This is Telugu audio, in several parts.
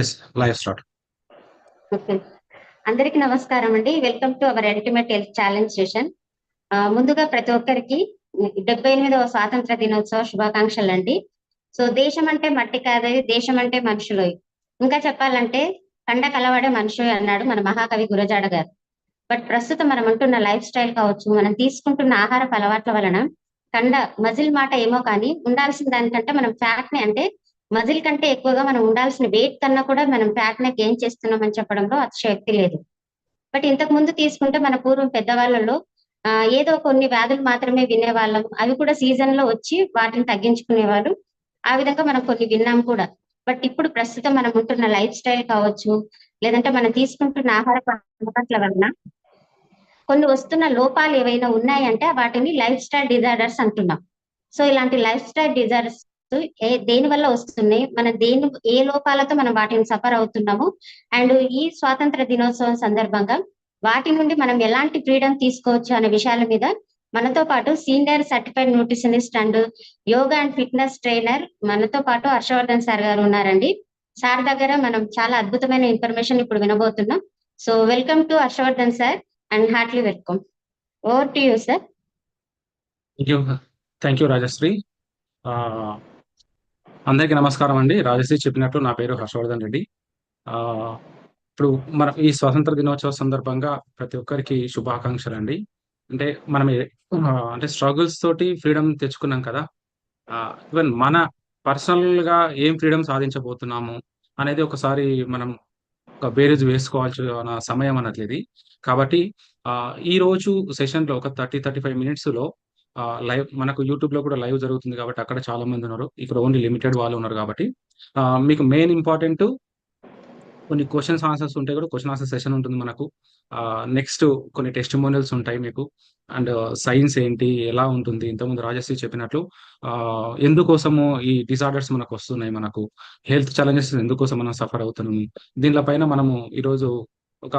Yes live start. ఓకే. అందరికీ నమస్కారం అండి. Welcome to our ultimate health challenge session. ముందుగా ప్రతి ఒక్కరికి 78వ స్వాతంత్ర దినోత్సవ శుభాకాంక్షలు అండి. సో దేశం అంటే మట్టి కాదది, దేశం అంటే మనుషులు. ఇంకా చెప్పాలంటే కండ కలవాడే మనుషు అన్నాడు మన మహాకవి గురజాడ గారు. బట్ ప్రస్తుతం మనం ఉంటున్న లైఫ్ స్టైల్ కావచ్చు, మనం తీసుకుంటున్న ఆహారపు అలవాట్ల వలన మజిల్ మాట ఏమో కానీ ఉండాల్సిన దానికంటే మనం ఫ్యాట్ ని అంటే మజిల్ కంటే ఎక్కువగా మనం ఉండాల్సిన వెయిట్ కన్నా కూడా మనం ఫ్యాట్ ని గెయిన్ చేస్తున్నాం అని చెప్పడంలో అతిశయోక్తి లేదు. బట్ ఇంతకు ముందు తీసుకుంటే మన పూర్వం పెద్దవాళ్ళలో ఏదో కొన్ని వ్యాధులు మాత్రమే వినేవాళ్ళం. అవి కూడా సీజన్ లో వచ్చి వాటిని తగ్గించుకునేవాళ్ళు. ఆ విధంగా మనం కొన్ని విన్నాం కూడా. బట్ ఇప్పుడు ప్రస్తుతం మనం ఉంటున్న లైఫ్ స్టైల్ కావచ్చు, లేదంటే మనం తీసుకుంటున్న ఆహార అలవాట్ల వలన కొన్ని వస్తున్న లోపాలు ఏవైనా ఉన్నాయంటే వాటిని లైఫ్ స్టైల్ డిజార్డర్స్ అంటున్నాం. సో ఇలాంటి లైఫ్ స్టైల్ డిజార్డర్స్ దేని వల్ల వస్తున్నాయి, మన ఏ లోపాలతో మనం వాటిని సఫర్ అవుతున్నాము, అండ్ ఈ స్వాతంత్ర దినోత్సవం సందర్భంగా వాటి నుండి మనం ఎలాంటి ఫ్రీడమ్ తీసుకోవచ్చు అనే విషయాల మీద మనతో పాటు senior certified nutritionist and yoga and fitness trainer మనతో పాటు హర్షవర్ధన్ సార్ గారు ఉన్నారండి. సార్ దగ్గర మనం చాలా అద్భుతమైన ఇన్ఫర్మేషన్ ఇప్పుడు వినబోతున్నాం. So welcome to Harshavardhan sir and heartly welcome. Over to you sir. Thank you Rajashree. అందరికీ నమస్కారం అండి. రాజశ్రీ చెప్పినట్లు నా పేరు హర్షవర్ధన్ రెడ్డి. ఇప్పుడు మన ఈ స్వాతంత్ర దినోత్సవ సందర్భంగా ప్రతి ఒక్కరికి శుభాకాంక్షలు అండి. అంటే మనం అంటే స్ట్రగుల్స్ తోటి ఫ్రీడమ్ తెచ్చుకున్నాం కదా. ఈవెన్ మన పర్సనల్ గా ఏం ఫ్రీడమ్ సాధించబోతున్నాము అనేది ఒకసారి మనం ఒక బేరేజ్ వేసుకోవాల్సిన సమయం అన్నట్లు ఇది. కాబట్టి ఈ రోజు సెషన్ లో ఒక 30-35 మినిట్స్ లో లైవ్ మనకు యూట్యూబ్ లో కూడా లైవ్ జరుగుతుంది కాబట్టి అక్కడ చాలా మంది ఉన్నారు. ఇక్కడ ఓన్లీ లిమిటెడ్ వాళ్ళు ఉన్నారు కాబట్టి మీకు మెయిన్ ఇంపార్టెంట్ కొన్ని క్వశ్చన్స్ ఆన్సర్స్ ఉంటాయి కూడా. క్వశ్చన్ ఆన్సర్ సెషన్ ఉంటుంది మనకు. నెక్స్ట్ కొన్ని టెస్టిమోనియల్స్ ఉంటాయి మీకు. అండ్ సైన్స్ ఏంటి, ఎలా ఉంటుంది, ఇంతకుముందు రాజశ్రీ చెప్పినట్లు ఎందుకోసము ఈ డిజార్డర్స్ మనకు వస్తున్నాయి, మనకు హెల్త్ ఛాలెంజెస్ ఎందుకోసం మనం సఫర్ అవుతున్నాము, దీనిపైన మనము ఈరోజు ఒక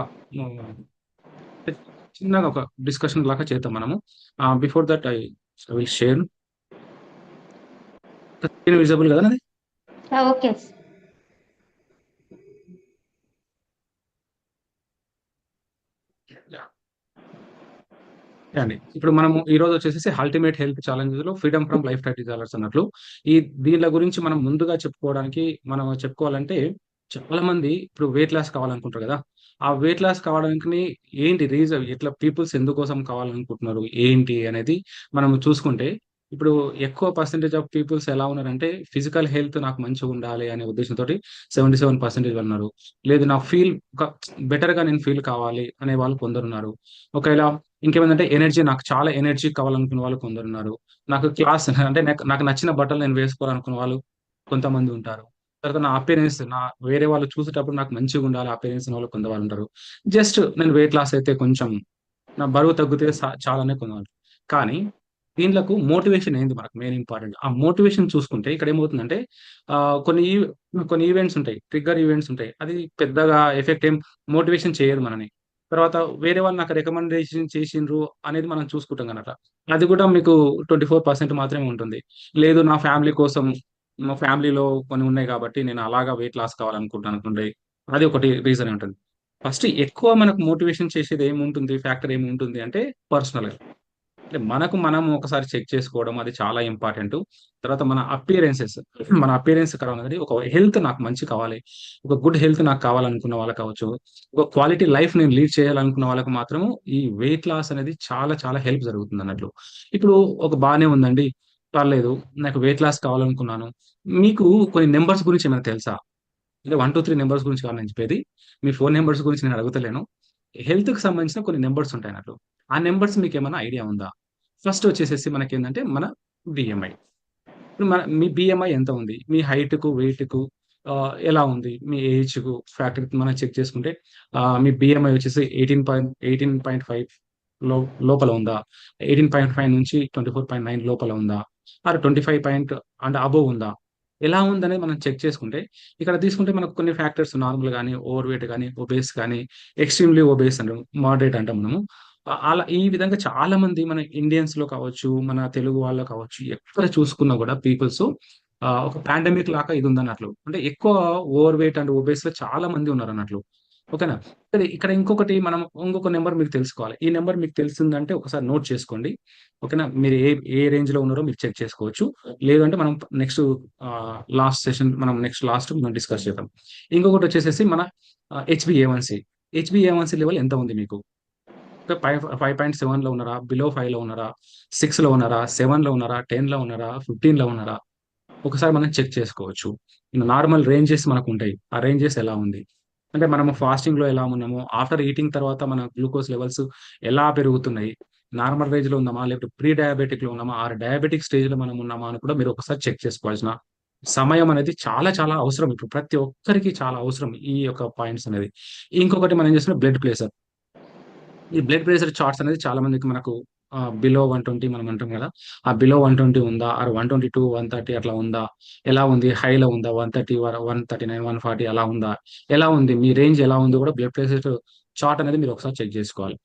చిన్నగా ఒక డిస్కషన్ లాగా చేద్దాం మనము. Before that I will share. Visible కదా అది? ఓకే అండి. ఇప్పుడు మనము ఈ రోజు వచ్చేసి అల్టిమేట్ హెల్త్ ఛాలెంజెస్ లో freedom from life time disorders అన్నట్లు. దీనిల గురించి మనం ముందుగా చెప్పుకోవాలంటే చాలా మంది ఇప్పుడు వెయిట్ లాస్ కావాలనుకుంటారు కదా. ఆ వెయిట్ లాస్ కావడానికి ఏంటి రీజన్, ఇట్లా పీపుల్స్ ఎందుకోసం కావాలనుకుంటున్నారు ఏంటి అనేది మనం చూసుకుంటే, ఇప్పుడు ఎక్కువ పర్సెంటేజ్ ఆఫ్ పీపుల్స్ ఎలా ఉన్నారంటే ఫిజికల్ హెల్త్ నాకు మంచిగా ఉండాలి అనే ఉద్దేశంతో 77% ఉన్నారు. లేదు నాకు ఫీల్ ఒక బెటర్గా నేను ఫీల్ కావాలి అనే వాళ్ళు కొందరున్నారు. ఒకవేళ ఇంకేమందంటే ఎనర్జీ, నాకు చాలా ఎనర్జీ కావాలనుకునే వాళ్ళు కొందరున్నారు. నాకు క్లాస్ అంటే నాకు నచ్చిన బట్టలు నేను వేసుకోవాలనుకున్న వాళ్ళు కొంతమంది ఉంటారు. తర్వాత నా అపియరెన్స్, వేరే వాళ్ళు చూసేటప్పుడు నాకు మంచిగా ఉండాలి అపియరెన్స్ ఉన్న వాళ్ళు కొంతమంది ఉంటారు. జస్ట్ నేను వెయిట్ లాస్ అయితే కొంచెం నా బరువు తగ్గితే చాలానే కొంతమంది. కానీ దీనిలకు మోటివేషన్ ఏంది మనకు మెయిన్ ఇంపార్టెంట్. ఆ మోటివేషన్ చూసుకుంటే ఇక్కడ ఏమవుతుందంటే కొన్ని కొన్ని ఈవెంట్స్ ఉంటాయి. ట్రిగ్గర్ ఈవెంట్స్ ఉంటాయి. అది పెద్దగా ఎఫెక్ట్ ఏం మోటివేషన్ చేయదు మనని. తర్వాత వేరే వాళ్ళు నాకు రికమెండేషన్ చేసిండ్రు అనేది మనం చూసుకుంటాం గనక. అది కూడా మీకు 24% మాత్రమే ఉంటుంది. లేదు నా ఫ్యామిలీ కోసం, మా ఫ్యామిలీలో కొన్ని ఉన్నాయి కాబట్టి నేను అలాగా వెయిట్ లాస్ కావాలనుకుంటాను అనుకోండి. అది ఒకటి రీజన్ ఉంటుంది. ఫస్ట్ ఎక్కువ మనకు మోటివేషన్ చేసేది ఏముంటుంది? ఫ్యాక్టర్ ఏముంటుంది అంటే పర్సనల్‌గా. అంటే మనకు మనం ఒకసారి చెక్ చేసుకోవడం అది చాలా ఇంపార్టెంటు. తర్వాత మన అపియరెన్స్ కావాలనేది ఒక హెల్త్ నాకు మంచి కావాలి. ఒక గుడ్ హెల్త్ నాకు కావాలనుకున్న వాళ్ళకి కావచ్చు. ఒక క్వాలిటీ లైఫ్ నేను లీడ్ చేయాలనుకున్న వాళ్ళకి మాత్రము ఈ వెయిట్ లాస్ అనేది చాలా చాలా హెల్ప్ జరుగుతుందన్నట్లు. ఇప్పుడు బానే ఉందండి. పర్లేదు. నాకు వెయిట్ లాస్ కావాలనుకున్నాను. మీకు కొన్ని నంబర్స్ గురించి ఏమైనా తెలుసా? అంటే 1, 2, 3 నంబర్స్ గురించి కాదు నేను చెప్పేది. మీ ఫోను నంబర్స్ గురించి నేను అడుగుతలేను. హెల్త్‌కి సంబంధించిన కొన్ని నంబర్స్ ఉంటాయన్నట్లు. ఆ నంబర్స్ మీకేమన్నా ఐడియా ఉందా? ఫస్ట్ వచ్చేసేసి మనకేందంటే మన బీఎంఐ. ఇప్పుడు మీ బీఎంఐ ఎంత ఉంది? మీ హైట్‌కు, వెయిట్‌కు ఎలా ఉంది? మీ ఏజ్‌కు ఫ్యాక్టర్ మనం చెక్ చేసుకుంటే మీ బీఎంఐ వచ్చేసి 18.5 లో లోపల ఉందా? 18.5 నుంచి 24.9 లోపల ఉందా? ఆర్ 25 పాయింట్ అండ్ అబోవ్ ఉందా? ఎలా ఉందనేది మనం చెక్ చేసుకుంటే, ఇక్కడ తీసుకుంటే మనకు కొన్ని ఫ్యాక్టర్స్ నార్మల్ గాని, ఓవర్ వెయిట్ గాని, ఒబేస్ గాని, ఎక్స్‌ట్రీమ్‌లీ ఒబేస్ అంటాం. మోడరేట్ అంటాం మనము. అలా ఈ విధంగా చాలా మంది మన ఇండియన్స్‌లో కావచ్చు, మన తెలుగు వాళ్ళు కావచ్చు, ఎక్కడ చూసుకున్నా గూడా పీపుల్సు ఒక పాండమిక్ లాగా ఇది ఉందన్నట్లు. అంటే ఎక్కువ ఓవర్ వెయిట్ అండ్ ఒబేస్‌లో చాలా మంది ఉన్నారన్నట్లు. ఓకేనా? ఇక్కడ ఇంకొకటి మనం ఇంకొక నంబర్ మీకు తెలుసుకోవాలి. ఈ నంబర్ మీకు తెలిసిందంటే ఒకసారి నోట్ చేసుకోండి. ఓకేనా? మీరు ఏ రేంజ్‌లో ఉన్నారో మీరు చెక్ చేసుకోవచ్చు. లేదంటే మనం నెక్స్ట్ లాస్ట్ మనం డిస్కస్ చేద్దాం. ఇంకొకటొచ్చేసేసి మన హెచ్‌బీఏవన్సీ. హెచ్‌బీఏవన్సీ లెవెల్ ఎంత ఉంది మీకు? 5.7లో ఉన్నారా? బిలో 5లో ఉన్నారా? 6లో ఉన్నారా? 7లో ఉన్నారా? 10లో ఉన్నారా? 15లో ఉన్నారా? ఒకసారి మనం చెక్ చేసుకోవచ్చు. నార్మల్ రేంజెస్ మనకుంటాయి. ఆ రేంజెస్ ఎలా ఉంది? అంటే మనము ఫాస్టింగ్‌లో ఎలా ఉన్నాము? ఆఫ్టర్ ఈటింగ్ తర్వాత మన గ్లూకోజ్ లెవెల్స్ ఎలా పెరుగుతున్నాయి? నార్మల్ రేంజ్‌లో ఉన్నామా? లేకపోతే ప్రీ డయాబెటిక్‌లో ఉన్నామా? ఆర్ డయాబెటిక్ స్టేజ్‌లో మనం ఉన్నామా? అని కూడా మీరు ఒకసారి చెక్ చేసుకోవాల్సిన సమయం అనేది చాలా చాలా అవసరం. ఇప్పుడు ప్రతి ఒక్కరికి చాలా అవసరం ఈ యొక్క పాయింట్స్ అనేది. ఇంకొకటి మనం ఏం చేస్తున్నాం బ్లడ్ ప్రెషర్. ఈ బ్లడ్ ప్రెషర్ చార్ట్స్ అనేది చాలా మందికి మనకు బిలో 120 మనం అంటాం గదా! ఆ బిలో 120 ఉందా? ఆర్ 122, 130 అట్లా ఉందా? ఎలా ఉంది? హైలో ఉందా? 130 139, 140 అలా ఉందా? ఎలా ఉంది? మీ రేంజ్ ఎలా ఉందో గూడా బ్లడ్ ప్రెషర్ చార్ట్ అనేది మీరు ఒకసారి చెక్ జేసుకోవాలి.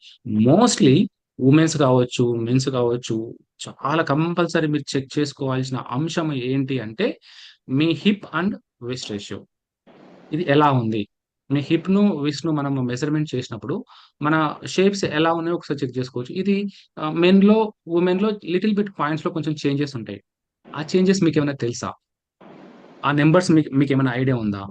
మోస్ట్‌లీ వుమెన్స్ కావచ్చు, మెన్స్ కావచ్చు, చాలా కంపల్సరీ మీరు చెక్ చేసుకోవాల్సిన అంశం ఏంటి అంటే, మీ హిప్ అండ్ వెస్ట్ రేషియో. ఇది ఎలా ఉంది? మీ విస్ట్‌ను మనం మెజర్‌మెంట్ చేసినప్పుడు, మన షేప్స్ ఎలా ఉన్నాయో ఒకసారి చెక్ చేసుకోవచ్చు. ఇది మెన్‌లో, వుమెన్‌లో లిటిల్ బిట్ పాయింట్స్‌లో కొంచెం చేంజెస్ ఉంటాయి. ఆ చేంజెస్ మీకేమైనా తెలుసా? ఆ నంబర్స్ మీకేమైనా ఐడియా ఉందా?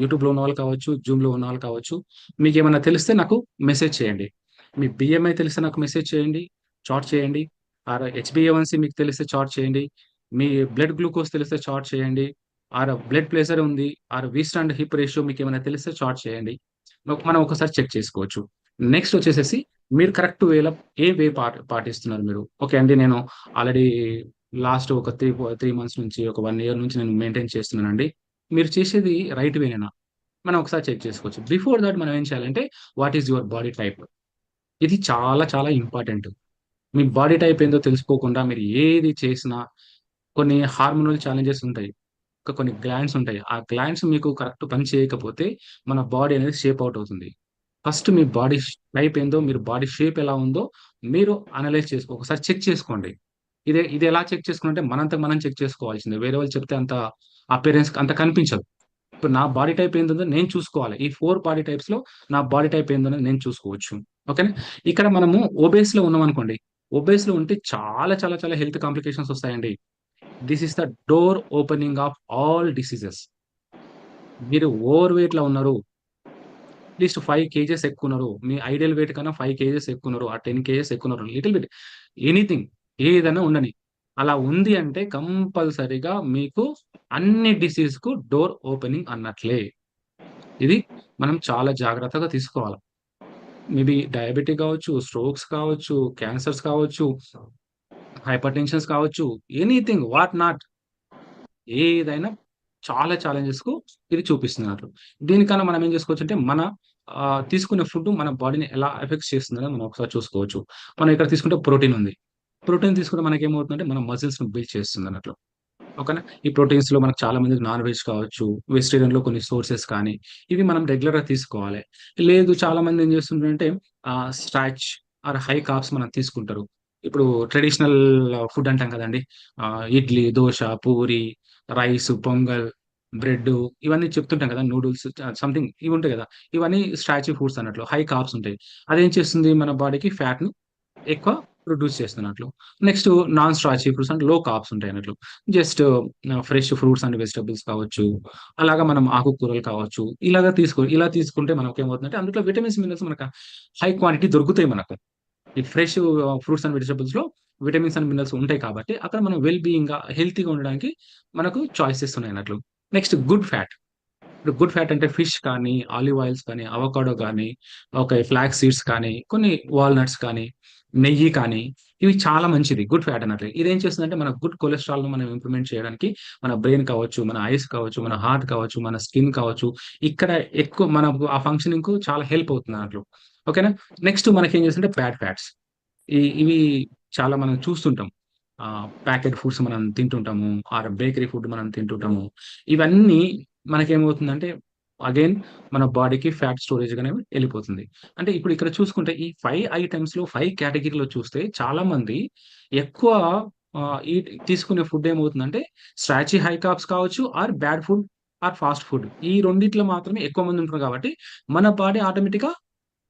యూట్యూబ్‌లో ఉన్నవాళ్ళు కావచ్చు, జూమ్‌లో ఉన్నవాళ్ళు కావచ్చు. మీకేమన్నా తెలిస్తే నాకు మెసేజ్ చేయండి. మీ బిఎంఐ తెలిస్తే నాకు మెసేజ్ చేయండి. చాట్ చేయండి. ఆర్ హెచ్‌బీఏవన్సీ మీకు తెలిస్తే చాట్ చేయండి. మీ బ్లడ్ గ్లూకోజ్ తెలిస్తే చాట్ చేయండి. ఆర్ బ్లడ్ ప్రెషర్ ఉంది. Or waist and hip ratio మీకేమైనా తెలిస్తే చాట్ చేయండి. మనం ఒకసారి చెక్ చేసుకోవచ్చు. నెక్స్ట్ వచ్చేసేసి మీరు కరెక్ట్ ఏ వే పాటిస్తున్నారు మీరు? ఓకే అండి. నేను ఆల్రెడీ లాస్ట్ ఒక 3 మంత్స్ నుంచి, ఒక 1 ఇయర్ నుంచి నేను మెయింటైన్ చేస్తున్నానండి. మీరు చేసేది రైట్ వేనేనా? మనం ఒకసారి చెక్ చేసుకోవచ్చు. బిఫోర్ థట్ మనం ఏం చేయాలంటే, what is your body type? ఇది చాలా చాలా ఇంపార్టెంట్. మీ బాడీ టైప్ ఏందో తెలుసుకోకుండా మీరు ఏది చేసినా కొన్ని హార్మోనల్ ఛాలెంజెస్ ఉంటాయి. కొన్ని గ్లాండ్స్ ఉంటాయి. ఆ గ్లాండ్స్ మీకు కరెక్ట్ పని చేయకపోతే మన బాడీ అనేది షేప్ ఔట్ అవుతుంది. ఫస్ట్ మీ బాడీ టైప్ ఏందో, మీరు బాడీ షేప్ ఎలా ఉందో మీరు అనలైజ్ ఒకసారి చెక్ చేసుకోండి. ఇది ఎలా చెక్ చేసుకునంటే మనంతకు మనం చెక్ చేసుకోవాల్సిందే. వేరే వాళ్ళు చెప్తే అంత అపియరెన్స్ అంత కనిపించదు. ఇప్పుడు నా బాడీ టైప్ ఏందుందో నేను చూసుకోవాలి. ఈ 4 బాడీ టైప్స్‌లో నా బాడీ టైప్ ఏందనేది నేను చూసుకోవచ్చు. ఓకేనా? ఇక్కడ మనము ఒబేస్‌లో ఉన్నామనుకోండి. ఒబేస్‌లో ఉంటే చాలా చాలా చాలా హెల్త్ కాంప్లికేషన్స్ వస్తాయండి. This is the door opening of all diseases. మీరు ఓవర్ వెయిట్‌లో ఉన్నారు. అట్లీస్ట్ 5 కేజెస్ ఎక్కువున్నారు. మీ ఐడియల్ వెయిట్ కన్నా 5 కేజెస్ ఎక్కువున్నారు. ఆ 10 కేజెస్ ఎక్కువున్నారు. లిటిల్ బిట్ ఎనీథింగ్ ఏదైనా ఉండని. అలా ఉంది అంటే కంపల్సరీగా మీకు అన్ని డిసీజ్‌కు డోర్ ఓపెనింగ్ అన్నట్లే. ఇది మనం చాలా జాగ్రత్తగా తీసుకోవాల. మేబీ డయాబెటిక్ కావచ్చు, స్ట్రోక్స్ కావచ్చు, క్యాన్సర్స్ కావచ్చు, హైపర్‌టెన్షన్స్ కావచ్చు, ఎనీథింగ్ వాట్ నాట్ ఏదైనా చాలా ఛాలెంజెస్‌కు ఇది చూపిస్తున్నట్లు. దీనికన్నా మనం ఏం చేసుకోవచ్చంటే, మన తీసుకునే ఫుడ్ మన బాడీని ఎలా ఎఫెక్ట్స్ చేస్తుందని మనం ఒకసారి చూసుకోవచ్చు. మనం ఇక్కడ తీసుకుంటే ప్రోటీన్ ఉంది. ప్రోటీన్ తీసుకుంటే మనకేమవుతుందంటే, మన మజిల్స్‌ని బిల్డ్ చేస్తుందన్నట్లు. ఓకేనా? ఈ ప్రోటీన్స్‌లో మనకు చాలా మందికి నాన్ వెజ్ కావచ్చు, వెజిటేరియన్‌లో కొన్ని సోర్సెస్ కానీ, ఇవి మనం రెగ్యులర్‌గా తీసుకోవాలి. లేదు చాలా మంది ఏం చేస్తుంటారంటే స్టార్చ్ ఆర్ హై కార్బ్స్ మనం తీసుకుంటారు. ఇప్పుడు ట్రెడిషనల్ ఫుడ్ అంటాం కదండీ! ఇడ్లీ, దోస, పూరి, రైసు, పొంగల్, బ్రెడ్డు ఇవన్నీ చెప్తుంటాం కదా! నూడిల్స్ సంథింగ్ ఇవి ఉంటాయి కదా! ఇవన్నీ స్టార్చీ ఫుడ్స్ అన్నట్లు. హై కార్బ్స్ ఉంటాయి. అదేం చేస్తుంది మన బాడీకి ఫ్యాట్‌ని ఎక్కువ ప్రొడ్యూస్ చేస్తున్నట్లు. నెక్స్ట్ నాన్ స్టార్చీ ఫుడ్స్ అంటే లో కార్బ్స్ ఉంటాయన్నట్లు. Just fresh fruits and vegetables కావచ్చు. అలాగా మనం ఆకుకూరలు కావచ్చు. ఇలా తీసుకుంటే మనకేమవుతుందంటే అందులో విటమిన్స్, మినరల్స్ మనకు హై క్వాంటిటీ దొరుకుతాయి మనకు. ఈ ఫ్రెష్ ఫ్రూట్స్ అండ్ వెజిటబుల్స్‌లో విటమిన్స్ అండ్ మినరల్స్ ఉంటాయి కాబట్టి, అక్కడ మనం వెల్ బీయింగ్‌గా, హెల్తీగా ఉండడానికి మనకు చాయిసెస్ ఉన్నాయన్నట్లు. Next good fat. ఇప్పుడు గుడ్ ఫ్యాట్ అంటే ఫిష్ కానీ, ఆలివ్ ఆయిల్స్ కానీ, అవకాడో గానీ, ఓకే ఫ్లాక్స్ సీడ్స్ కానీ, కొన్ని వాల్‌నట్స్ కానీ, నెయ్యి కానీ, ఇవి చాలా మంచిది. గుడ్ ఫ్యాట్ అన్నట్లు. ఇదేం చేస్తుందంటే మన గుడ్ కొలెస్ట్రాల్‌ను మనం ఇంప్రూవ్‌మెంట్ చేయడానికి మన బ్రెయిన్ కావచ్చు, మన ఐస్ కావచ్చు, మన హార్ట్ కావచ్చు, మన స్కిన్ కావచ్చు, ఇక్కడ ఎక్కువ మనకు ఆ ఫంక్షనింగ్‌కు చాలా హెల్ప్ అవుతుందన్నట్లు. ఓకేనా? నెక్స్ట్ మనకేం చేస్తుంటే బ్యాడ్ ఫ్యాట్స్. ఇవి చాలా మనం చూస్తుంటాం. ప్యాకెట్ ఫుడ్స్ మనం తింటుంటాము. ఆర్ బేకరీ ఫుడ్ మనం తింటుంటాము. ఇవన్నీ మనకేమవుతుందంటే అగైన్ మన బాడీకి ఫ్యాట్ స్టోరేజ్‌గా అనేవి ఎళ్ళిపోతుంది. అంటే ఇప్పుడు ఇక్కడ చూసుకుంటే ఈ 5 ఐటెమ్స్‌లో 5 కేటగరీలో చూస్తే చాలామంది ఎక్కువ తీసుకునే ఫుడ్ ఏమవుతుందంటే స్ట్రాచీ హై కార్బ్స్ కావచ్చు or bad food or fast food. ఈ రెండిట్లో మాత్రమే ఎక్కువ మంది ఉంటున్నారు కాబట్టి మన బాడీ ఆటోమేటిక్‌గా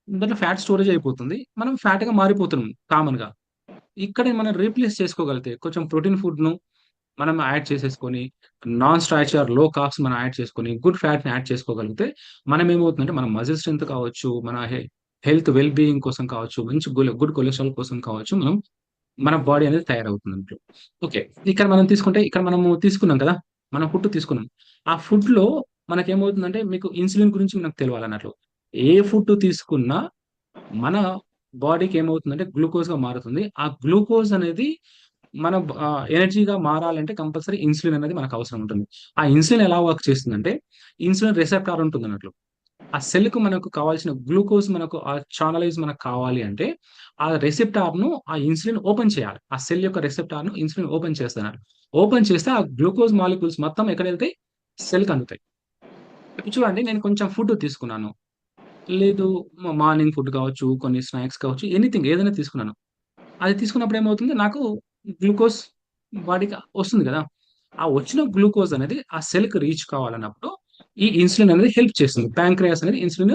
దాంట్లో ఫ్యాట్ స్టోరేజ్ అయిపోతుంది. మనం ఫ్యాట్‌గా మారిపోతున్నాం కామన్‌గా. ఇక్కడే మనం రీప్లేస్ చేసుకోగలిగితే కొంచెం ప్రోటీన్ ఫుడ్‌ను మనం యాడ్ చేసేసుకొని, non starch or low carbs మనం యాడ్ చేసుకొని, గుడ్ ఫ్యాట్‌ని యాడ్ చేసుకోగలిగితే మనమేమవుతుందంటే మన మజిల్ స్ట్రెంత్ కావచ్చు, మన హెల్త్ వెల్ బీయింగ్ కోసం కావచ్చు, మంచి గుడ్ కొలెస్ట్రాల్ కోసం కావచ్చు, మన బాడీ అనేది తయారవుతుందంట్లో. ఓకే. ఇక్కడ మనము తీసుకున్నాం కదా! మనం ఫుడ్ తీసుకున్నాం. ఆ ఫుడ్‌లో మనకేమవుతుందంటే మీకు ఇన్సులిన్ గురించి మనకు తెలవాలన్నట్లు. ఏ ఫుడ్ తీసుకున్నా మన బాడీకి ఏమవుతుందంటే గ్లూకోజ్‌గా మారుతుంది. ఆ గ్లూకోజ్ అనేది మన ఎనర్జీగా మారాలంటే కంపల్సరీ ఇన్సులిన్ అనేది మనకు అవసరం ఉంటుంది. ఆ ఇన్సులిన్ ఎలా వర్క్ చేస్తుందంటే, ఇన్సులిన్ రిసెప్టార్ ఉంటుందన్నట్లు. ఆ సెల్‌కు మనకు కావాల్సిన గ్లూకోజ్ మనకు ఆ ఛానలైజ్ మనకు కావాలి అంటే, ఆ రిసెప్టార్‌ను ఆ ఇన్సులిన్ ఓపెన్ చేయాలి. ఆ సెల్ యొక్క రిసెప్టార్‌ను ఇన్సులిన్ ఓపెన్ చేస్తన్నారు. ఓపెన్ చేస్తే ఆ గ్లూకోజ్ మాలిక్యూల్స్ మొత్తం ఎక్కడెళ్తాయి? సెల్‌కి అందుతాయి. ఇప్పుడు చూడండి నేను కొంచెం ఫుడ్ తీసుకున్నాను. లేదు మార్నింగ్ ఫుడ్ కావచ్చు, కొన్ని స్నాక్స్ కావచ్చు, ఎనీథింగ్ ఏదైనా తీసుకున్నాను. అది తీసుకున్నప్పుడు ఏమవుతుంది నాకు గ్లూకోజ్ బాడీకి వస్తుంది గదా! ఆ వచ్చిన గ్లూకోజ్ అనేది ఆ సెల్‌కి రీచ్ కావాలన్నప్పుడు ఈ ఇన్సులిన్ అనేది హెల్ప్ చేస్తుంది. పాంక్రియాస్ అనేది ఇన్సులిన్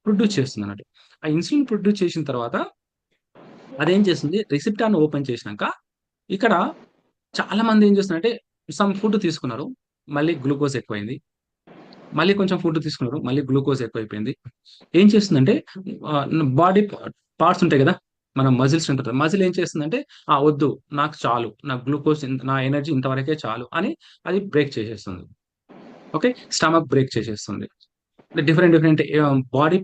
ప్రొడ్యూస్ చేస్తుందన్నట్టు. ఆ ఇన్సులిన్ ప్రొడ్యూస్ చేసిన తర్వాత అదేం చేస్తుంది రిసెప్టార్‌ని ఓపెన్ చేసినంక ఇక్కడ చాలా మంది ఏం చేస్తున్నారంటే సమ్ ఫుడ్ తీసుకున్నారు. మళ్ళీ గ్లూకోజ్ ఎక్కువైంది. మళ్ళీ కొంచెం ఫుడ్ తీసుకున్నారు. మళ్ళీ గ్లూకోజ్ ఎక్కువైపోయింది. ఏం చేస్తుందంటే బాడీ పార్ట్స్ ఉంటాయి గదా! మన మజిల్స్ ఉంటది. మజిల్ ఏం చేస్తుందంటే, వద్దు నాకు చాలు. నాకు గ్లూకోజ్ నా ఎనర్జీ ఇంతవరకే చాలు అని అది బ్రేక్ చేసేస్తుంది. ఓకే. స్టమక్ బ్రేక్ చేసేస్తుంది. డిఫరెంట్ డిఫరెంట్ బాడీ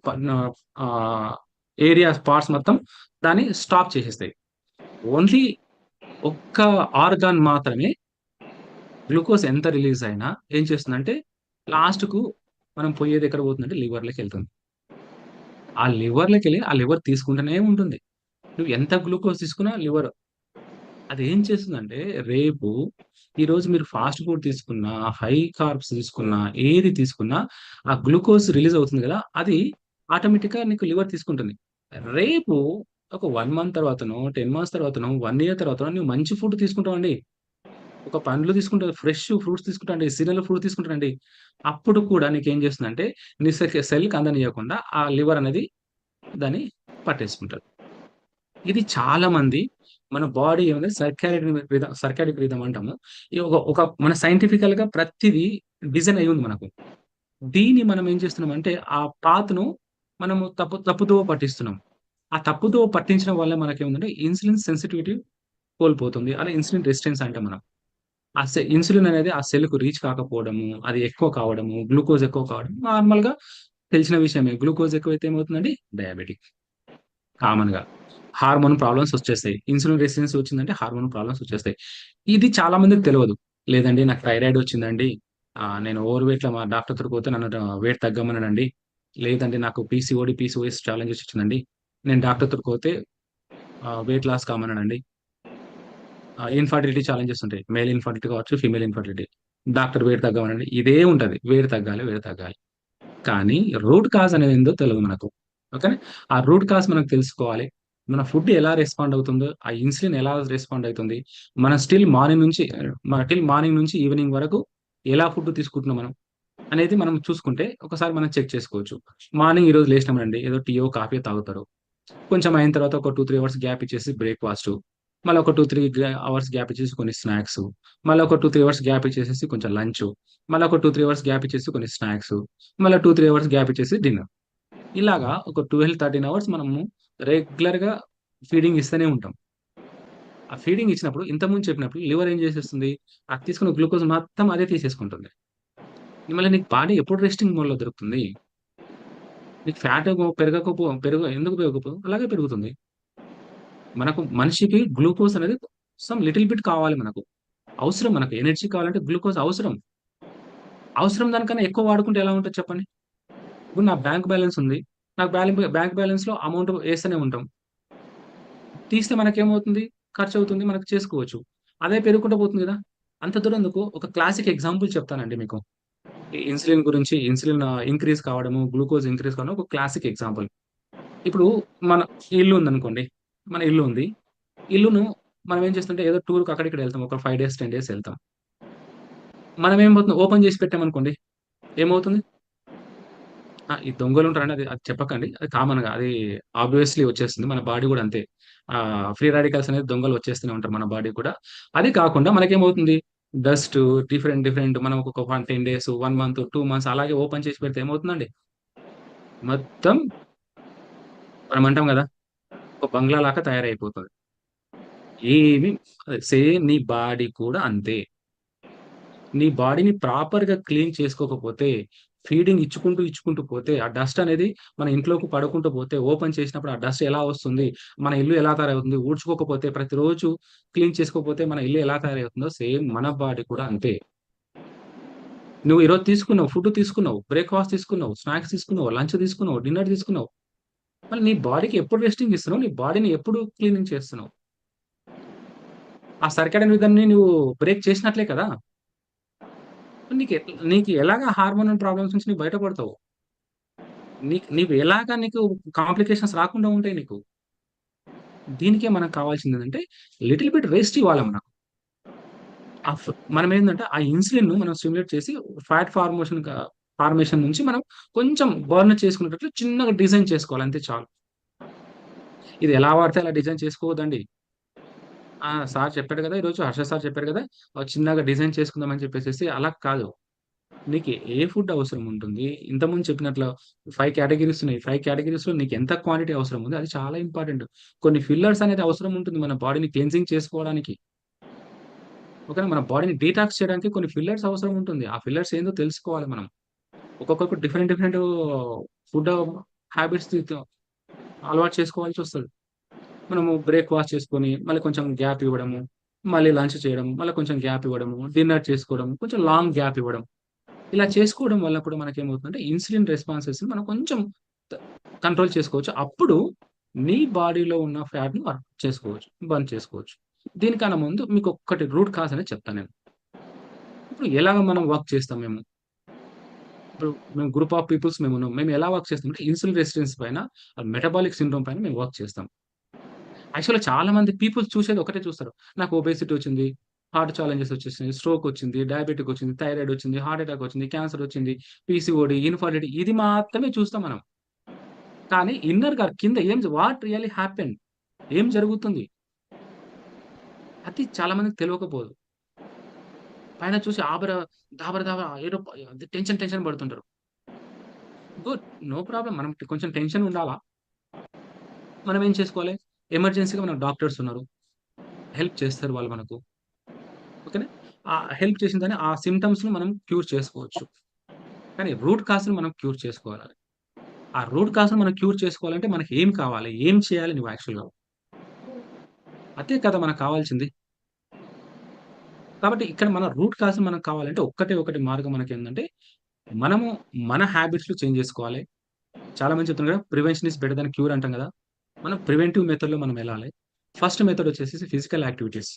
ఆహ్, ఏరియాస్ పార్ట్స్ మొత్తం దాన్ని స్టాప్ చేసేస్తాయి. ఓన్లీ ఒక్క ఆర్గాన్ మాత్రమే గ్లూకోజ్ ఎంత రిలీజ్ అయినా ఏం చేస్తుందంటే, లాస్ట్‌కు మనం పోయేది ఎక్కడ పోతుందంటే లివర్‌లోకెళ్తుంది. ఆ లివర్ తీసుకుంటూనే ఉంటుంది. నువ్వు ఎంత గ్లూకోజ్ తీసుకున్నా లివర్ అదేం చేస్తుందంటే రేపు ఈరోజు మీరు ఫాస్ట్ ఫుడ్ తీసుకున్నా, హై కార్బ్స్ తీసుకున్నా, ఏది తీసుకున్నా ఆ గ్లూకోజ్ రిలీజ్ అవుతుంది గదా! అది ఆటోమేటిక్‌గా నీకు లివర్ తీసుకుంటుంది. రేపు ఒక 1 మంత్ తర్వాతనో, 10 మంత్స్ తర్వాతనో, 1 ఇయర్ తర్వాతనో నువ్వు మంచి ఫుడ్ తీసుకుంటావండి. ఒక పండ్లు తీసుకుంటావు, ఫ్రెష్ ఫ్రూట్స్ తీసుకుంటావండి, సీజనల్ ఫ్రూట్ తీసుకుంటారండి. అప్పుడు కూడా నీకేం చేస్తుందంటే నీ సెల్‌కి అందనీయకుండా ఆ లివర్ అనేది దాన్ని పట్టేసుకుంటది. ఇది చాలా మంది మన బాడీ ఏమైనా సర్కాడిక్ రిథమ్ అంటాము. ఈ ఒక మన సైంటిఫికల్‌గా ప్రతిది డిజైన్ అయ్యి ఉంది మనకు. దీన్ని మనం ఏం చేస్తున్నామంటే ఆ పాత్‌ను మనము తప్పుదోవ పట్టిస్తున్నాం. ఆ తప్పుదోవ పట్టించడం వల్ల మనకేముందంటే ఇన్సులిన్ సెన్సిటివిటీ కోల్పోతుంది. అలా ఇన్సులిన్ రెసిస్టెన్స్ అంటాం మనం. ఇన్సులిన్ అనేది ఆ సెల్‌కు రీచ్ కాకపోవడము, అది ఎక్కువ కావడము, గ్లూకోజ్ ఎక్కువ కావడం నార్మల్‌గా తెలిసిన విషయమే. గ్లూకోజ్ ఎక్కువైతే ఏమవుతుందండి? డయాబెటిక్ కామన్‌గా. హార్మోన్ ప్రాబ్లమ్స్ వచ్చేస్తాయి. ఇన్సులిన్ రెసిస్టెన్స్ వచ్చిందంటే హార్మోన్ ప్రాబ్లమ్స్ వచ్చేస్తాయి. ఇది చాలా మందికి తెలవదు. లేదండి నాకు థైరాయిడ్ వచ్చిందండి. నేను ఓవర్ వెయిట్‌లో మా డాక్టర్ దగ్గరికి పోతే నన్ను వెయిట్ తగ్గమన్నాడండి. లేదండి నాకు పీసీఓడీ, పీసీఓఎస్ ఛాలెంజెస్ వచ్చిందండి. నేను డాక్టర్ దగ్గరికి పోతే వెయిట్ లాస్ కమ్మన్నాడండి. ఇన్‌ఫర్టిలిటీ ఛాలెంజెస్ ఉంటాయి. మేల్ ఇన్‌ఫర్టిలిటీ కావచ్చు, ఫీమేల్ ఇన్‌ఫర్టిలిటీ. డాక్టర్ వెయిట్ తగ్గమనండి. ఇదే ఉంటది. వెయిట్ తగ్గాలి, వెయిట్ తగ్గాలి. కానీ రూట్ కాజ్ అనేదేందో తెలవదు మనకు. ఓకేనా? ఆ రూట్ కాజ్ మనకు తెలుసుకోవాలి. మన ఫుడ్ ఎలా రెస్పాండ్ అవుతుందో, ఆ ఇన్సులిన్ ఎలా రెస్పాండ్ అయితుంది. మనం టిల్ మార్నింగ్ నుంచి ఈవినింగ్ వరకు ఎలా ఫుడ్ తీసుకుంటున్నాం మనం అనేది మనం చూసుకుంటే ఒకసారి మనం చెక్ చేసుకోవచ్చు. మార్నింగ్ ఈరోజు లేసినామండి ఏదో టీయో, కాఫీయో తాగుతారు. కొంచెం అయిన తర్వాత ఒక 2, 3 అవర్స్ గ్యాప్ ఇచ్చేసి బ్రేక్‌ఫాస్టు. మళ్ళీ ఒక 2, 3 అవర్స్ గ్యాప్ ఇచ్చేసి కొన్ని స్నాక్సు. మళ్ళీ ఒక 2, 3 అవర్స్ గ్యాప్ ఇచ్చేసేసి కొంచెం లంచు. మళ్ళీ ఒక 2, 3 అవర్స్ గ్యాప్ ఇచ్చేసి కొన్ని స్నాక్సు. మళ్ళా 2, 3 అవర్స్ గ్యాప్ ఇచ్చేసి డిన్నర్. ఇలాగా ఒక 12, 13 అవర్స్ మనము రెగ్యులర్‌గా ఫీడింగ్ ఇస్తూనే ఉంటాం. ఆ ఫీడింగ్ ఇచ్చినప్పుడు ఇంతకుముందు చెప్పినప్పుడు లివర్ ఏం చేసేస్తుంది? అది తీసుకున్న గ్లూకోజ్ మొత్తం అదే తీసేసుకుంటుంది. మళ్ళీ నీకు బాడీ ఎప్పుడు రెస్టింగ్ మోడ్‌లో దొరుకుతుంది? నీకు ఫ్యాట్ ఎందుకు పెరగకపోదు? అలాగే పెరుగుతుంది. మనకు మనిషికి గ్లూకోజ్ అనేది లిటిల్ బిట్ కావాలి మనకు. అవసరం మనకు ఎనర్జీ కావాలంటే గ్లూకోజ్ అవసరం. అవసరం దానికన్నా ఎక్కువ వాడుకుంటే ఎలా ఉంటది చెప్పండి? ఇప్పుడు నా బ్యాంక్ బ్యాలెన్స్ ఉంది. నాకు బ్యాంక్ బ్యాలెన్స్‌లో అమౌంట్ ఏస్తూనే ఉంటాం. తీస్తే మనకేమవుతుంది? ఖర్చవుతుంది. మనకు చేసుకోవచ్చు. అదే పెరుగుకుంటూ పోతుంది గదా! అంత దూరం ఎందుకు? ఒక క్లాసిక్ ఎగ్జాంపుల్ చెప్తానండి మీకు. ఈ ఇన్సులిన్ గురించి ఇన్సులిన్ ఇంక్రీజ్ కావడము, గ్లూకోజ్ ఇంక్రీజ్ కావడం ఒక క్లాసిక్ ఎగ్జాంపుల్. ఇప్పుడు మన ఇల్లు ఉందనుకోండి. మన ఇల్లు ఉంది. ఇల్లును మనం ఏం చేస్తుంటే ఏదో టూర్‌కి అక్కడ ఇక్కడ ఎళ్తాం. ఒక 5 డేస్, 10 డేస్ ఎళ్తాం. మనం ఏమవుతుంది ఓపెన్ చేసి పెట్టామనుకోండి. ఏమవుతుంది? ఈ దొంగలుంటారండి అది అది చెప్పకండి. అది కామన్‌గా అది ఆబ్వియస్‌లీ వచ్చేస్తుంది. మన బాడీ గూడా అంతే. ఫ్రీ రాడికల్స్ అనేది దొంగలు వచ్చేస్తూనే ఉంటారు మన బాడీకి కూడా. అది కాకుండా మనకేమవుతుంది? డస్టు డిఫరెంట్ మనం ఒక 10 డేస్, 1 మంత్, 2 మంత్స్ అలాగే ఓపెన్ చేసి పెడితే ఏమవుతుందండి? మొత్తం మనం అంటాం గదా! ఒక బంగ్లా లాగా తయారైపోతది. ఏమి సేమ్ నీ బాడీ కూడా అంతే. నీ బాడీని ప్రాపర్‌గా క్లీన్ చేసుకోకపోతే, ఇచ్చుకుంటూ పోతే, ఆ డస్ట్ అనేది మన ఇంట్లోకి పడుకుంటూ పోతే, ఓపెన్ చేసినప్పుడు ఆ డస్ట్ ఎలా వస్తుంది? మన ఇల్లు ఎలా తయారవుతుంది? ఊడ్చుకోకపోతే, ప్రతిరోజు క్లీన్ చేసుకోకపోతే మన ఇల్లు ఎలా తయారవుతుందో, సేమ్ మన బాడీ కూడా అంతే. నువ్వు ఈరోజు తీసుకున్నావు, ఫుడ్ తీసుకున్నావు, బ్రేక్‌ఫాస్ట్ తీసుకున్నావు, స్నాక్స్ తీసుకున్నావు, లంచ్ తీసుకున్నావు, డిన్నర్ తీసుకున్నావు. మళ్ళీ నీ బాడీకి ఎప్పుడు రెస్టింగ్ ఇస్తున్నావు? నీ బాడీని ఎప్పుడు క్లీనింగ్ చేస్తున్నావు? ఆ సర్కాడియన్ రిథమ్‌ని నువ్వు బ్రేక్ చేసినట్లే కదా! నీకు ఎలాగా హార్మోనల్ ప్రాబ్లమ్స్ నుంచి నువ్వు బయటపడతావు? నీకు కాంప్లికేషన్స్ రాకుండా ఉంటాయి నీకు. దీనికే మనకు కావాల్సిందేంటంటే లిటిల్ బిట్ రెస్ట్ ఇవ్వాలి మనం. మనమేందంటే ఆ ఇన్సులిన్‌ను మనం స్టిమ్యులేట్ చేసి ఫ్యాట్ ఫార్మేషన్ నుంచి మనం కొంచెం బర్న్ చేసుకునేటట్లు చిన్నగా డిజైన్ చేసుకోవాలి అంతే చాలు. ఇది ఎలా వాడితే అలా డిజైన్ చేసుకోవద్దండి. సార్ చెప్పాడు గదా! ఈరోజు హర్ష సార్ చెప్పారు గదా! చిన్నగా డిజైన్ చేసుకుందాం అని చెప్పేసేసి అలా కాదు. నీకు ఏ ఫుడ్ అవసరం ఉంటుంది? ఇంతకుముందు చెప్పినట్లు 5 కేటగరీస్ ఉన్నాయి. 5 కేటగరీస్‌లో నీకు ఎంత క్వాంటిటీ అవసరం ఉంది అది చాలా ఇంపార్టెంట్. కొన్ని ఫిల్లర్స్ అనేది అవసరం ఉంటుంది మన బాడీని క్లెన్జింగ్ చేసుకోవడానికి. ఓకేనా? మన బాడీని డీటాక్స్ చేయడానికి కొన్ని ఫిల్లర్స్ అవసరం ఉంటుంది. ఆ ఫిల్లర్స్ ఏందో తెలుసుకోవాలి మనం. ఒక్కొక్కరికి డిఫరెంట్ ఫుడ్ హాబిట్స్ అలవాటు చేసుకోవాల్సొస్తది. మనము బ్రేక్‌ఫాస్ట్ చేసుకొని, మళ్ళీ కొంచెం గ్యాప్ ఇవ్వడము, మళ్ళీ లంచ్ చేయడం, మళ్ళీ కొంచెం గ్యాప్ ఇవ్వడము, డిన్నర్ చేసుకోవడం, కొంచెం లాంగ్ గ్యాప్ ఇవ్వడం. ఇలా చేసుకోవడం వల్ల కూడా మనకేమవుతుందంటే ఇన్సులిన్ రెస్పాన్సెస్‌ని మనం కొంచెం త కంట్రోల్ చేసుకోవచ్చు. అప్పుడు నీ బాడీలో ఉన్న ఫ్యాట్‌ని బర్న్ చేసుకోవచ్చు. దీనికన్నా ముందు మీకొక్కటి రూట్ కాజ్ అనేది చెప్తాను నేను. ఇప్పుడు ఎలాగ మనం వర్క్ చేస్తాం మేము? ఇప్పుడు మేము గ్రూప్ ఆఫ్ పీపుల్స్ మేమున్నాం. మేము ఎలా వర్క్ చేస్తామంటే ఇన్సులిన్ రెసిస్టెన్స్ పైన, మెటబాలిక్ సిండ్రోమ్ పైన మేము వర్క్ చేస్తాం. యాక్చువల్‌గా చాలా మంది పీపుల్స్ చూసేది ఒకటే చూస్తారు. నాకు ఒబేసిటీ వచ్చింది, హార్ట్ ఛాలెంజెస్ వచ్చేసినాయి, స్ట్రోక్ వచ్చింది, డయాబెటిక్ వచ్చింది, థైరాయిడ్ వచ్చింది, హార్ట్ అటాక్ వచ్చింది, క్యాన్సర్ వచ్చింది, పీసీఓడీ, ఇన్ఫర్టిలిటీ ఇది మాత్రమే చూస్తాం మనం. కానీ ఇన్నర్‌గా కింద వాట్ రియల్లీ హ్యాపెండ్? ఏం జరుగుతుంది? అది చాలా మందికి తెలవకపోదు. పైన చూసి దాబర దాబర ఏదో టెన్షన్ పడుతుంటారు. గుడ్. No problem. మనం కొంచెం టెన్షన్ ఉండాలా. మనం ఏం చేసుకోవాలి? ఎమర్జెన్సీగా మనకు డాక్టర్స్ ఉన్నారు. హెల్ప్ చేస్తారు వాళ్ళు మనకు. ఓకేనా? ఆ హెల్ప్ చేసిన దాన్ని ఆ సింప్టమ్స్‌ని మనం క్యూర్ చేసుకోవచ్చు. కానీ రూట్ కాజ్‌ని మనం క్యూర్ చేసుకోవాలి. ఆ రూట్ కాజ్‌ని మనం క్యూర్ చేసుకోవాలంటే మనకి ఏం కావాలి? ఏం చేయాలి నువ్వు యాక్చువల్‌గా? అదే కదా మనకు కావాల్సింది. కాబట్టి ఇక్కడ మన రూట్ కాజ్‌ని మనకు కావాలంటే ఒక్కటే ఒకటి మార్గం మనకేందంటే, మనము మన హ్యాబిట్స్‌లో చేంజ్ చేసుకోవాలి. చాలా మంది చెప్తున్నారు కదా! Prevention is better than cure అంటాం కదా! మనం ప్రివెంటివ్ మెథడ్‌లో మనం వెళ్ళాలి. ఫస్ట్ మెథడ్ వచ్చేసేసి ఫిజికల్ యాక్టివిటీస్.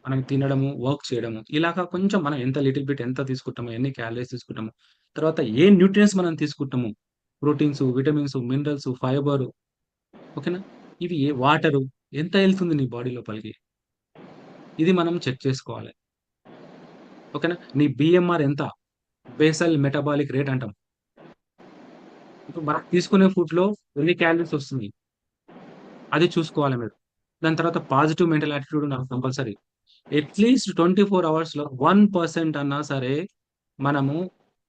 మనం తినడము, వర్క్ చేయడము. ఇలాగ కొంచెం మనం ఎంత లిటిల్ బిట్ ఎంత తీసుకుంటామో, ఎన్ని క్యాలరీస్ తీసుకుంటామో, తర్వాత ఏ న్యూట్రియంట్స్ మనం తీసుకుంటాము. ప్రోటీన్స్, విటమిన్స్, మినరల్స్, ఫైబర్ ఓకేనా? ఇవి వాటరు ఎంత ఎళ్తుంది నీ బాడీ లోపలికి? ఇది మనం చెక్ చేసుకోవాలి. ఓకేనా? నీ బీఎంఆర్ ఎంత? బేసల్ మెటబాలిక్ రేట్ అంటాం. ఇప్పుడు మనం తీసుకునే ఫుడ్‌లో ఎన్ని క్యాలరీస్ వస్తుంది? అది చూసుకోవాలి మీరు. దాని తర్వాత పాజిటివ్ మెంటల్ యాటిట్యూడ్ ఉండాలి కంపల్సరీ. అట్‌లీస్ట్ 24 అవర్స్‌లో 1% అన్నా సరే మనము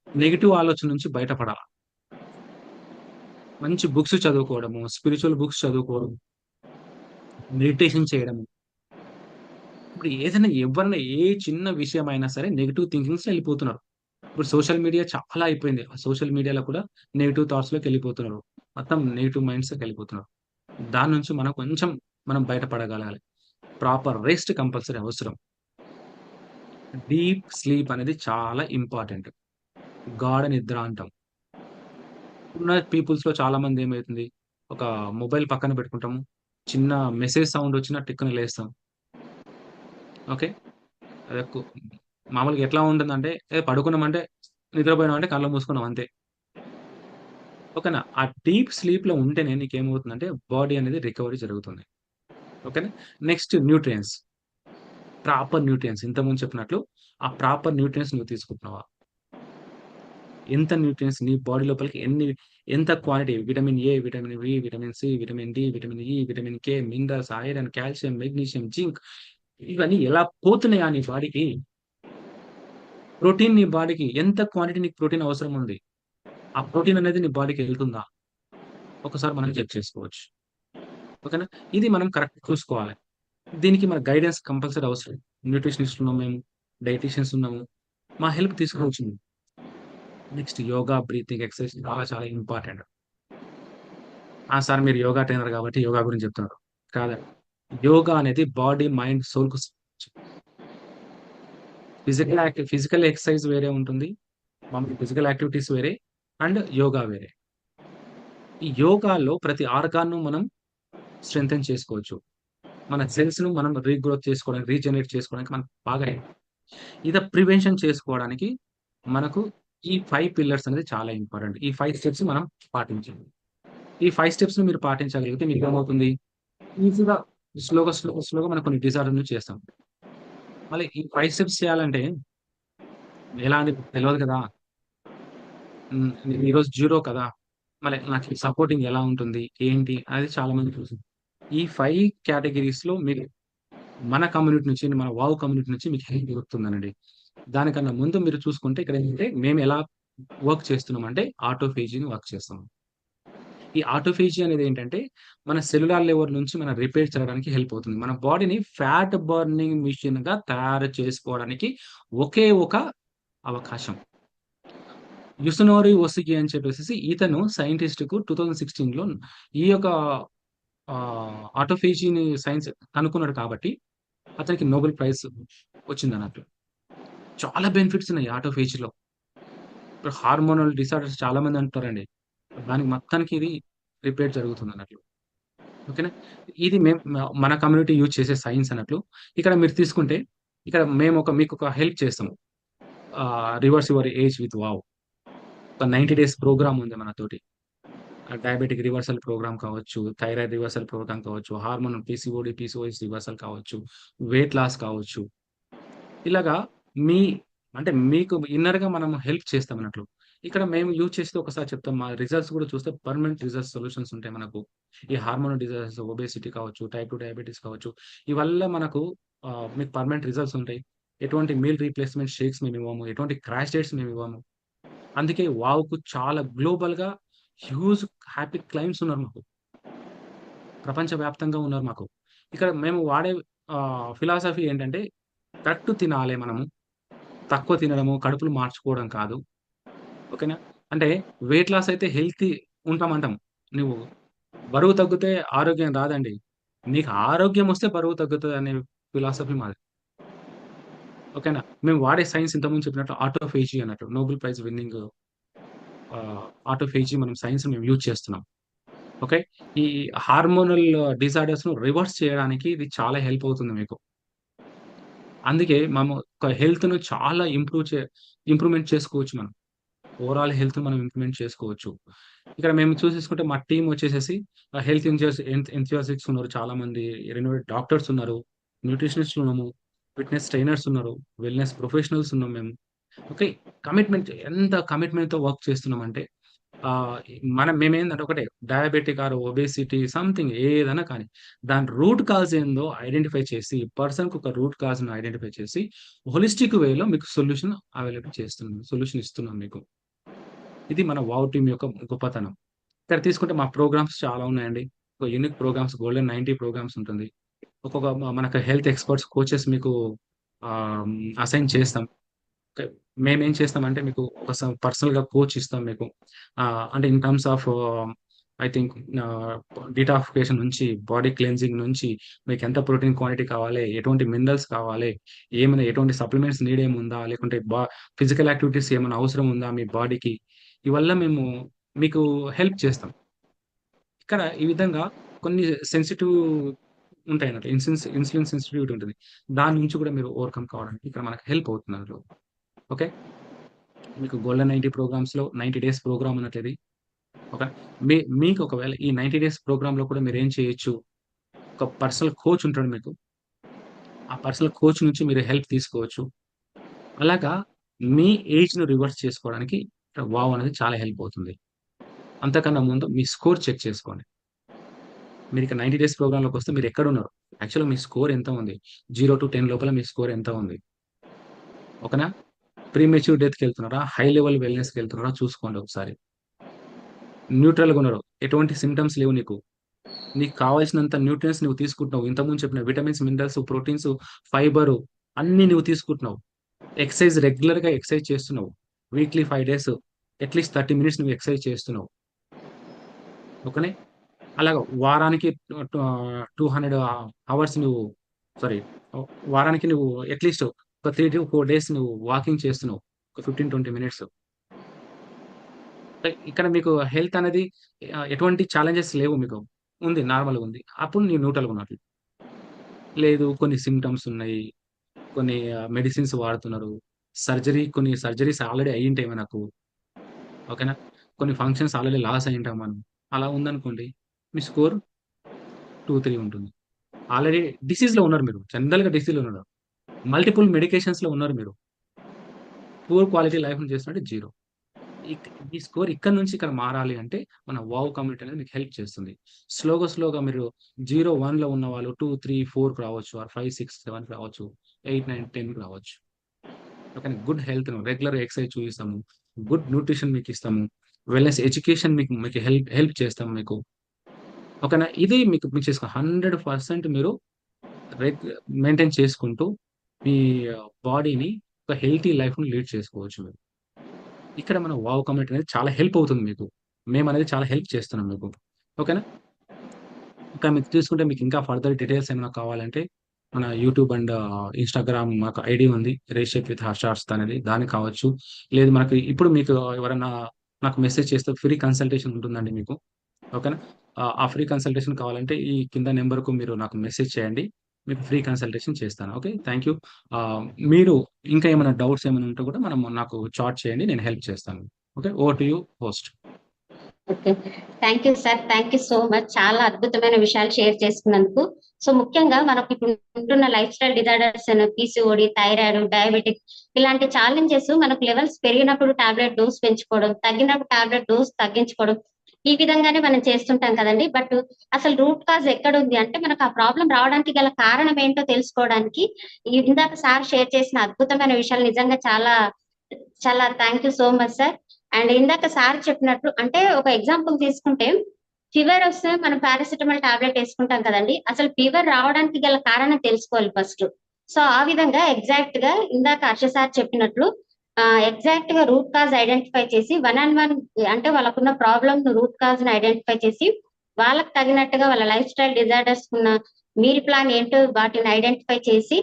నెగెటివ్ ఆలోచన నుంచి బయటపడాల. మంచి బుక్స్ చదువుకోవడము, స్పిరిచ్యువల్ బుక్స్ చదువుకోవడం, మెడిటేషన్ చేయడము. ఇప్పుడు ఏదైనా ఎవ్వరైనా ఏ చిన్న విషయమైనా సరే నెగెటివ్ థింకింగ్స్‌లో ఎళ్ళిపోతున్నారు. ఇప్పుడు సోషల్ మీడియా చాలా అయిపోయింది. ఆ సోషల్ మీడియాలో కూడా నెగెటివ్ థాట్స్‌లోకెళ్ళిపోతున్నారు. మొత్తం నెగెటివ్ మైండ్స్‌లోకెళ్ళిపోతున్నారు. దాని నుంచి మనం కొంచెం మనం బయటపడగలగాలి. ప్రాపర్ రెస్ట్ కంపల్సరీ అవసరం. డీప్ స్లీప్ అనేది చాలా ఇంపార్టెంట్. గాఢ నిద్ర అంటాం. ఉన్న పీపుల్స్‌లో చాలా మంది ఏమైతుంది, ఒక మొబైల్ పక్కన పెట్టుకుంటాము. చిన్న మెసేజ్ సౌండ్ వచ్చినా టిక్కున లేస్తాం. ఓకే. అదే మామూలుగా ఎట్లా ఉంటుందంటే, పడుకున్నామంటే నిద్రపోయినామంటే కళ్ళు మూసుకున్నాం అంతే. ఓకేనా. ఆ డీప్ స్లీప్‌లో ఉంటేనే నీకేమవుతుందంటే బాడీ అనేది రికవరీ జరుగుతుంది. ఓకేనా. Next nutrients. ప్రాపర్ న్యూట్రియంట్స్ ఇంతకుముందు చెప్పినట్లు ఆ ప్రాపర్ న్యూట్రియంట్స్ నువ్వు తీసుకుంటున్నావా? ఎంత న్యూట్రియంట్స్ నీ బాడీ లోపలికి ఎంత quantity vitamin A, vitamin B, vitamin C, vitamin D, vitamin E, vitamin K, minerals, iron, calcium, magnesium, zinc ఇవన్నీ ఎలా పోతున్నాయా నీ బాడీకి? ప్రోటీన్ నీ బాడీకి ఎంత క్వాంటిటీ నీకు ప్రోటీన్ అవసరం ఉంది? ఆ ప్రోటీన్ అనేది నీ బాడీకి ఎళ్తుందా? ఒకసారి మనం చెక్ చేసుకోవచ్చు. ఓకేనా. ఇది మనం కరెక్ట్ చూసుకోవాలి. దీనికి మన గైడెన్స్ కంపల్సరీ అవసరం. న్యూట్రిషనిస్ట్ ఉన్నాం మేము. డైటీషియన్స్ ఉన్నాము. మా హెల్ప్ తీసుకోవచ్చు మీరు. నెక్స్ట్ యోగా, బ్రీతింగ్ ఎక్సర్‌సైజ్ చాలా చాలా ఇంపార్టెంట్. సార్ మీరు యోగా ట్రైనర్ కాబట్టి యోగా గురించి చెప్తున్నారు. కాదండి. యోగా అనేది బాడీ, మైండ్, సోల్‌కు ఫిజికల్ ఎక్సర్‌సైజ్ వేరే ఉంటుంది. మామూలు ఫిజికల్ యాక్టివిటీస్ వేరే అండ్ యోగా వేరే. ఈ యోగాలో ప్రతి ఆర్గాన్‌ను మనం స్ట్రెంథెన్ చేసుకోవచ్చు. మన సెల్స్‌ను మనం రీగ్రోత్ చేసుకోవడానికి, రీజనరేట్ చేసుకోవడానికి మనకు బాగా ప్రివెన్షన్ చేసుకోవడానికి మనకు ఈ 5 పిల్లర్స్ అనేది చాలా ఇంపార్టెంట్. ఈ 5 స్టెప్స్ మనం పాటించాలి. ఈ 5 స్టెప్స్‌ని మీరు పాటించగలిగితే మీకేమవుతుంది? ఈజీగా స్లోగా మనం కొన్ని డిజార్డర్‌లు చేస్తాం. మళ్ళీ ఈ 5 స్టెప్స్ చేయాలంటే ఎలా అని తెలవదు కదా! నేను ఈరోజు జీరో కదా! మరి నాకు సపోర్టింగ్ ఎలా ఉంటుంది? ఏంటి? అనేది చాలా మందికి తెలుసు. ఈ 5 కేటగరీస్‌లో మీరు మన కమ్యూనిటీ నుంచి, మన వావ్ కమ్యూనిటీ నుంచి మీకు హెల్ప్ దొరుకుతుందనండి. దానికన్నా ముందు మీరు చూసుకుంటే ఇక్కడేంటంటే మేమెలా వర్క్ చేస్తున్నామంటే ఆటోఫేజీని వర్క్ చేస్తాం. ఈ ఆటోఫేజీ అనేదేంటంటే మన సెల్యులార్ లెవెల్ నుంచి మనం రిపేర్ చేయడానికి హెల్ప్ అవుతుంది. మన బాడీని ఫ్యాట్ బర్నింగ్ మెషిన్‌గా తయారు చేసుకోవడానికి ఒకే ఒక అవకాశం. యుసునోరి ఒసుగి అని చెప్పేసేసి ఇతను సైంటిస్ట్‌కు 2016లో ఈ యొక్క ఆటోఫేజీని సైన్స్ కనుక్కున్నాడు కాబట్టి అతనికి నోబెల్ ప్రైజ్ వచ్చిందన్నట్టు. చాలా బెనిఫిట్స్ ఉన్నాయి ఆటోఫేజ్‌లో. ఇప్పుడు హార్మోనల్ డిసార్డర్స్ చాలా మంది అంటారండి. దానికి మొత్తానికి ఇది రిపేర్ జరుగుతుందన్నట్లు. ఓకేనా? ఇది మన కమ్యూనిటీ యూజ్ చేసే సైన్స్ అన్నట్లు. ఇక్కడ మీరు తీసుకుంటే ఇక్కడ మీకొక హెల్ప్ చేస్తాం. Reverse your age with wow. ఒక 90 డేస్ ప్రోగ్రామ్ ఉంది మనతోటి. డయాబెటిక్ రివర్సల్ ప్రోగ్రామ్ కావచ్చు, థైరాయిడ్ రివర్సల్ ప్రోగ్రామ్ కావచ్చు, హార్మోన్ పీసీఓడీ, పీసీఓఎస్ రివర్సల్ కావచ్చు, వెయిట్ లాస్ కావచ్చు. ఇలాగా మీ అంటే మీకు ఇన్నర్‌గా మనం హెల్ప్ చేస్తామన్నట్లు. ఇక్కడ మేము యూజ్ చేసేది ఒకసారి చెప్తాం. మా రిజల్ట్స్ కూడా చూస్తే పర్మనెంట్ రిజల్ట్స్ సొల్యూషన్స్ ఉంటాయి మనకు. ఈ హార్మోనల్ డిజీజెస్, ఒబేసిటీ కావచ్చు, టైప్ 2 డయాబెటిస్ కావచ్చు. ఇవల్ల మనకు మీకు పర్మనెంట్ రిజల్ట్స్ ఉంటాయి. ఎటువంటి మీల్ రీప్లేస్‌మెంట్ షేక్స్ మేమివ్వము. ఎటువంటి క్రాష్ డైట్స్ మేమివ్వము. అందుకే వావ్‌కు చాలా గ్లోబల్‌గా హ్యూజ్ హ్యాపీ క్లయింట్స్ ఉన్నారు మాకు. ప్రపంచవ్యాప్తంగా ఉన్నారు మాకు. ఇక్కడ మేము వాడే ఫిలాసఫీ ఏంటంటే కరెక్ట్ తినాలే మనము. తక్కువ తినడము, కడుపులు మార్చుకోవడం కాదు. ఓకేనా? అంటే వెయిట్ లాస్ అయితే హెల్తీ ఉంటామంటాం. నువ్వు బరువు తగ్గితే ఆరోగ్యం రాదండి. నీకు ఆరోగ్యం వస్తే బరువు తగ్గుతదనే ఫిలాసఫీ మాది. ఓకేనా? మేము వాడే సైన్స్ ఇంతకుముందు చెప్పినట్టు ఆటోఫేజీ అన్నట్టు నోబెల్ ప్రైజ్ విన్నింగ్ ఆటోఫేజీ మనం సైన్స్ మేము యూజ్ చేస్తున్నాం. ఓకే. ఈ హార్మోనల్ డిజార్డర్స్‌ను రివర్స్ చేయడానికి ఇది చాలా హెల్ప్ అవుతుంది మీకు. అందుకే మనము ఒక హెల్త్‌ను చాలా ఇంప్రూవ్‌మెంట్ చేసుకోవచ్చు మనం. ఓవరాల్ హెల్త్‌ని మనం ఇంప్రూవ్‌మెంట్ చేసుకోవచ్చు. ఇక్కడ మేము చూసేసుకుంటే మా టీమ్ వచ్చేసేసి హెల్త్ ఎంథూసియాస్టిక్స్ ఉన్నారు చాలామంది. రెనోవేట్ డాక్టర్స్ ఉన్నారు. న్యూట్రిషనిస్ట్‌లు ఉన్నాము. ఫిట్‌నెస్ ట్రైనర్స్ ఉన్నారు. వెల్‌నెస్ ప్రొఫెషనల్స్ ఉన్నాం మేము. ఓకే. ఎంత కమిట్మెంట్‌తో వర్క్ చేస్తున్నామంటే ఆహ్, మేమేందంటే ఒకటే డయాబెటిక్ ఆర్ ఒబేసిటీ సంథింగ్ ఏదైనా కానీ, దాని రూట్ కాజ్ ఏందో ఐడెంటిఫై చేసి, పర్సన్‌కి ఒక రూట్ కాజ్‌ని ఐడెంటిఫై చేసి, హోలిస్టిక్ వేలో మీకు సొల్యూషన్ అవైలబుల్ చేస్తున్నాం. సొల్యూషన్ ఇస్తున్నాం మీకు. ఇది మన వావ్ టీమ్ యొక్క గొప్పతనం. ఇక్కడ తీసుకుంటే మా ప్రోగ్రామ్స్ చాలా ఉన్నాయండి. ఒక యూనిక్ ప్రోగ్రామ్స్ గోల్డెన్ 90 ప్రోగ్రామ్స్ ఉంటుంది. ఒక్కొక్క మనకు హెల్త్ ఎక్స్‌పర్ట్స్, కోచెస్ మీకు ఆహ్, అసైన్ చేస్తాం. ఓకే. మేమేం చేస్తామంటే మీకు ఒక పర్సనల్‌గా కోచ్ ఇస్తాం మీకు. అంటే in terms of I think detoxification నుంచి, బాడీ క్లెన్జింగ్ నుంచి మీకెంత ప్రోటీన్ క్వాంటిటీ కావాలి, ఎటువంటి మినరల్స్ కావాలి, ఎటువంటి సప్లిమెంట్స్ నీడ్ ఏముందా, లేకుంటే ఫిజికల్ యాక్టివిటీస్ ఏమైనా అవసరం ఉందా మీ బాడీకి, ఇవల్ల మేము మీకు హెల్ప్ చేస్తాం. ఇక్కడ ఈ విధంగా కొన్ని సెన్సిటివ్ ఉంటాయన్నమాట. ఇన్సులిన్ సెన్సిటివిటీ ఉంటుంది. దాని నుంచి కూడా మీరు ఓవర్‌కమ్ కావడానికి ఇక్కడ మనకు హెల్ప్ అవుతుంది అందులో. ఓకే. మీకు గోల్డెన్ 90 ప్రోగ్రామ్స్‌లో 90 డేస్ ప్రోగ్రామ్ అన్నట్లిది. ఓకే. మీకు ఒకవేళ ఈ 90 డేస్ ప్రోగ్రామ్‌లో కూడా మీరేం చేయొచ్చు, ఒక పర్సనల్ కోచ్ ఉంటాడు మీకు. ఆ పర్సనల్ కోచ్ నుంచి మీరు హెల్ప్ తీసుకోవచ్చు. అలాగా మీ ఏజ్‌ని రివర్స్ చేసుకోవడానికి వావ్ అనేది చాలా హెల్ప్ అవుతుంది. అంతకన్నా ముందు మీ స్కోర్ చెక్ చేసుకోండి. మీరిక 90 డేస్ ప్రోగ్రామ్‌లోకొస్తే మీరెక్కడున్నారు? యాక్చువల్‌గా మీ స్కోర్ ఎంత ఉంది? 0-10 లోపల మీ స్కోర్ ఎంత ఉంది? ఓకేనా? ప్రీమెచ్యూర్ డెత్‌కెళ్తున్నారా? హై లెవెల్ వెల్‌నెస్‌కెళ్తున్నారా చూసుకోండి ఒకసారి. న్యూట్రల్‌గా ఉన్నారు. ఎటువంటి సింప్టమ్స్ లేవు నీకు. నీకు కావాల్సినంత న్యూట్రియంట్స్ నువ్వు తీసుకుంటున్నావు. ఇంతకుముందు చెప్పిన విటమిన్స్, మినరల్స్, ప్రోటీన్స్, ఫైబరు అన్నీ నువ్వు తీసుకుంటున్నావు. రెగ్యులర్‌గా ఎక్సర్సైజ్ చేస్తున్నావు. వీక్లీ 5 డేస్ అట్‌లీస్ట్ 30 మినిట్స్ నువ్వు ఎక్సర్సైజ్ చేస్తున్నావు. ఓకేనే. అలాగా వారానికి 200 అవర్స్ నువ్వు సారీ వారానికి నువ్వు అట్‌లీస్ట్ ఒక 3-4 డేస్ నువ్వు వాకింగ్ చేస్తున్నావు. ఒక 15-20 మినిట్స్. ఇక్కడ మీకు హెల్త్ అనేది ఎటువంటి ఛాలెంజెస్ లేవు మీకు. ఉంది. నార్మల్‌గా ఉంది. అప్పుడు నీ న్యూట్రల్‌గా ఉన్నట్లు. లేదు కొన్ని సింప్టమ్స్ ఉన్నాయి. కొన్ని మెడిసిన్స్ వాడుతున్నారు. కొన్ని సర్జరీస్ ఆల్రెడీ అయ్యుంటాయి మనకు. ఓకేనా? కొన్ని ఫంక్షన్స్ ఆల్రెడీ లాస్ అయ్యుంటాం మనం. అలా ఉందనుకోండి. మీ స్కోర్ 2, 3 ఉంటుంది. ఆల్రెడీ డిసీజ్‌లో ఉన్నారు మీరు. జనరల్‌గా డిసీజ్‌లో ఉన్నారు. మల్టిపుల్ మెడికేషన్స్‌లో ఉన్నారు మీరు. పూర్ క్వాలిటీ లైఫ్‌ని చేస్తుంటే 0. ఈ స్కోర్ ఇక్కడి నుంచి ఇక్కడ మారాలి అంటే, మన వావ్ కమ్యూనిటీ అనేది మీకు హెల్ప్ చేస్తుంది. స్లోగా మీరు 0, 1లో ఉన్నవాళ్ళు 2, 3, 4కి రావచ్చు. ఆర్ 5, 6, 7కి రావచ్చు. 8, 9, 10కి రావచ్చు. ఓకేనా. గుడ్ హెల్త్‌ను రెగ్యులర్ ఎక్సర్సైజ్ చూపిస్తాము. గుడ్ న్యూట్రిషన్ మీకిస్తాము. వెల్‌నెస్ ఎడ్యుకేషన్ మీకు మీకు హెల్ప్ హెల్ప్ చేస్తాం మీకు. ఓకేనా. ఇది మీకు చేసుకో 100% మీరు రెగ్ మెయింటైన్ చేసుకుంటూ మీ బాడీని ఒక హెల్తీ లైఫ్‌ని లీడ్ చేసుకోవచ్చు మీరు. ఇక్కడ మన వావ్ కమ్యూనిటీ అనేది చాలా హెల్ప్ అవుతుంది మీకు. మేమనేది చాలా హెల్ప్ చేస్తున్నాం మీకు. ఓకేనా? ఇంకా మీకు చూసుకుంటే మీకు ఇంకా ఫర్దర్ డీటెయిల్స్ ఏమైనా కావాలంటే మన యూట్యూబ్ అండ్ ఇన్‌స్టాగ్రామ్ మాకు ఐడీ ఉంది. 'రేషేక్ విత్ హర్షార్ష్' అనేది దానికి కావచ్చు. లేదు మనకి ఇప్పుడు మీకు ఎవరన్నా నాకు మెసేజ్ చేస్తే ఫ్రీ కన్సల్టేషన్ ఉంటుందండి మీకు. ఓకేనా? ఆ ఫ్రీ కన్సల్టేషన్ కావాలంటే ఈ కింద నంబర్‌కు మీరు నాకు మెసేజ్ చేయండి. మీకు ఫ్రీ కన్సల్టేషన్ చేస్తాను. ఓకే. Thank you. ఆహ్, మీరు ఇంకా ఏమైనా డౌట్స్ ఏమైనా ఉంటే కూడా నాకు చాట్ చేయండి. నేను హెల్ప్ చేస్తాను. Okay. Over to you host. Okay. Thank you sir. Thank you so much. చాలా అద్భుతమైన విషయాలు షేర్ చేసుకున్నందుకు. సో, ముఖ్యంగా మనకి ఇప్పుడు ఉంటున్న life style disorders PCOD, thyroid, diabetic ఇలాంటి ఛాలెంజెస్ మనకు లెవెల్స్ పెరిగినప్పుడు టాబ్లెట్ డోస్ పెంచుకోవడం, తగ్గినప్పుడు టాబ్లెట్ డోస్ తగ్గించుకోవడం, ఈ విధంగానే మనం చేస్తుంటాం కదండీ! బట్ అసలు రూట్ కాజ్ ఎక్కడుంది అంటే మనకు ఆ ప్రాబ్లమ్ రావడానికి గల కారణం ఏంటో తెలుసుకోవడానికి ఇందాక సార్ షేర్ చేసిన అద్భుతమైన విషయాలు నిజంగా చాలా చాలా thank you so much sir. And ఇందాక సార్ చెప్పినట్లు అంటే ఒక ఎగ్జాంపుల్ తీసుకుంటే ఫీవర్ వస్తే మనం పారాసిటమాల్ టాబ్లెట్ వేసుకుంటాం కదండి. అసలు ఫీవర్ రావడానికి గల కారణం తెలుసుకోవాలి ఫస్ట్. సో ఆ విధంగా ఎగ్జాక్ట్ గా ఇందాక హర్ష సార్ చెప్పినట్లు ఎగ్జాక్ట్ గా రూట్ కాజ్ ఐడెంటిఫై చేసి వన్ అండ్ వన్ అంటే వాళ్ళకున్న ప్రాబ్లమ్ రూట్ కాజ్ ని ఐడెంటిఫై చేసి వాళ్ళకి తగినట్టుగా వాళ్ళ లైఫ్ స్టైల్ డిజార్డర్స్ ఉన్న మీల్ ప్లాన్ ఏంటో వాటిని ఐడెంటిఫై చేసి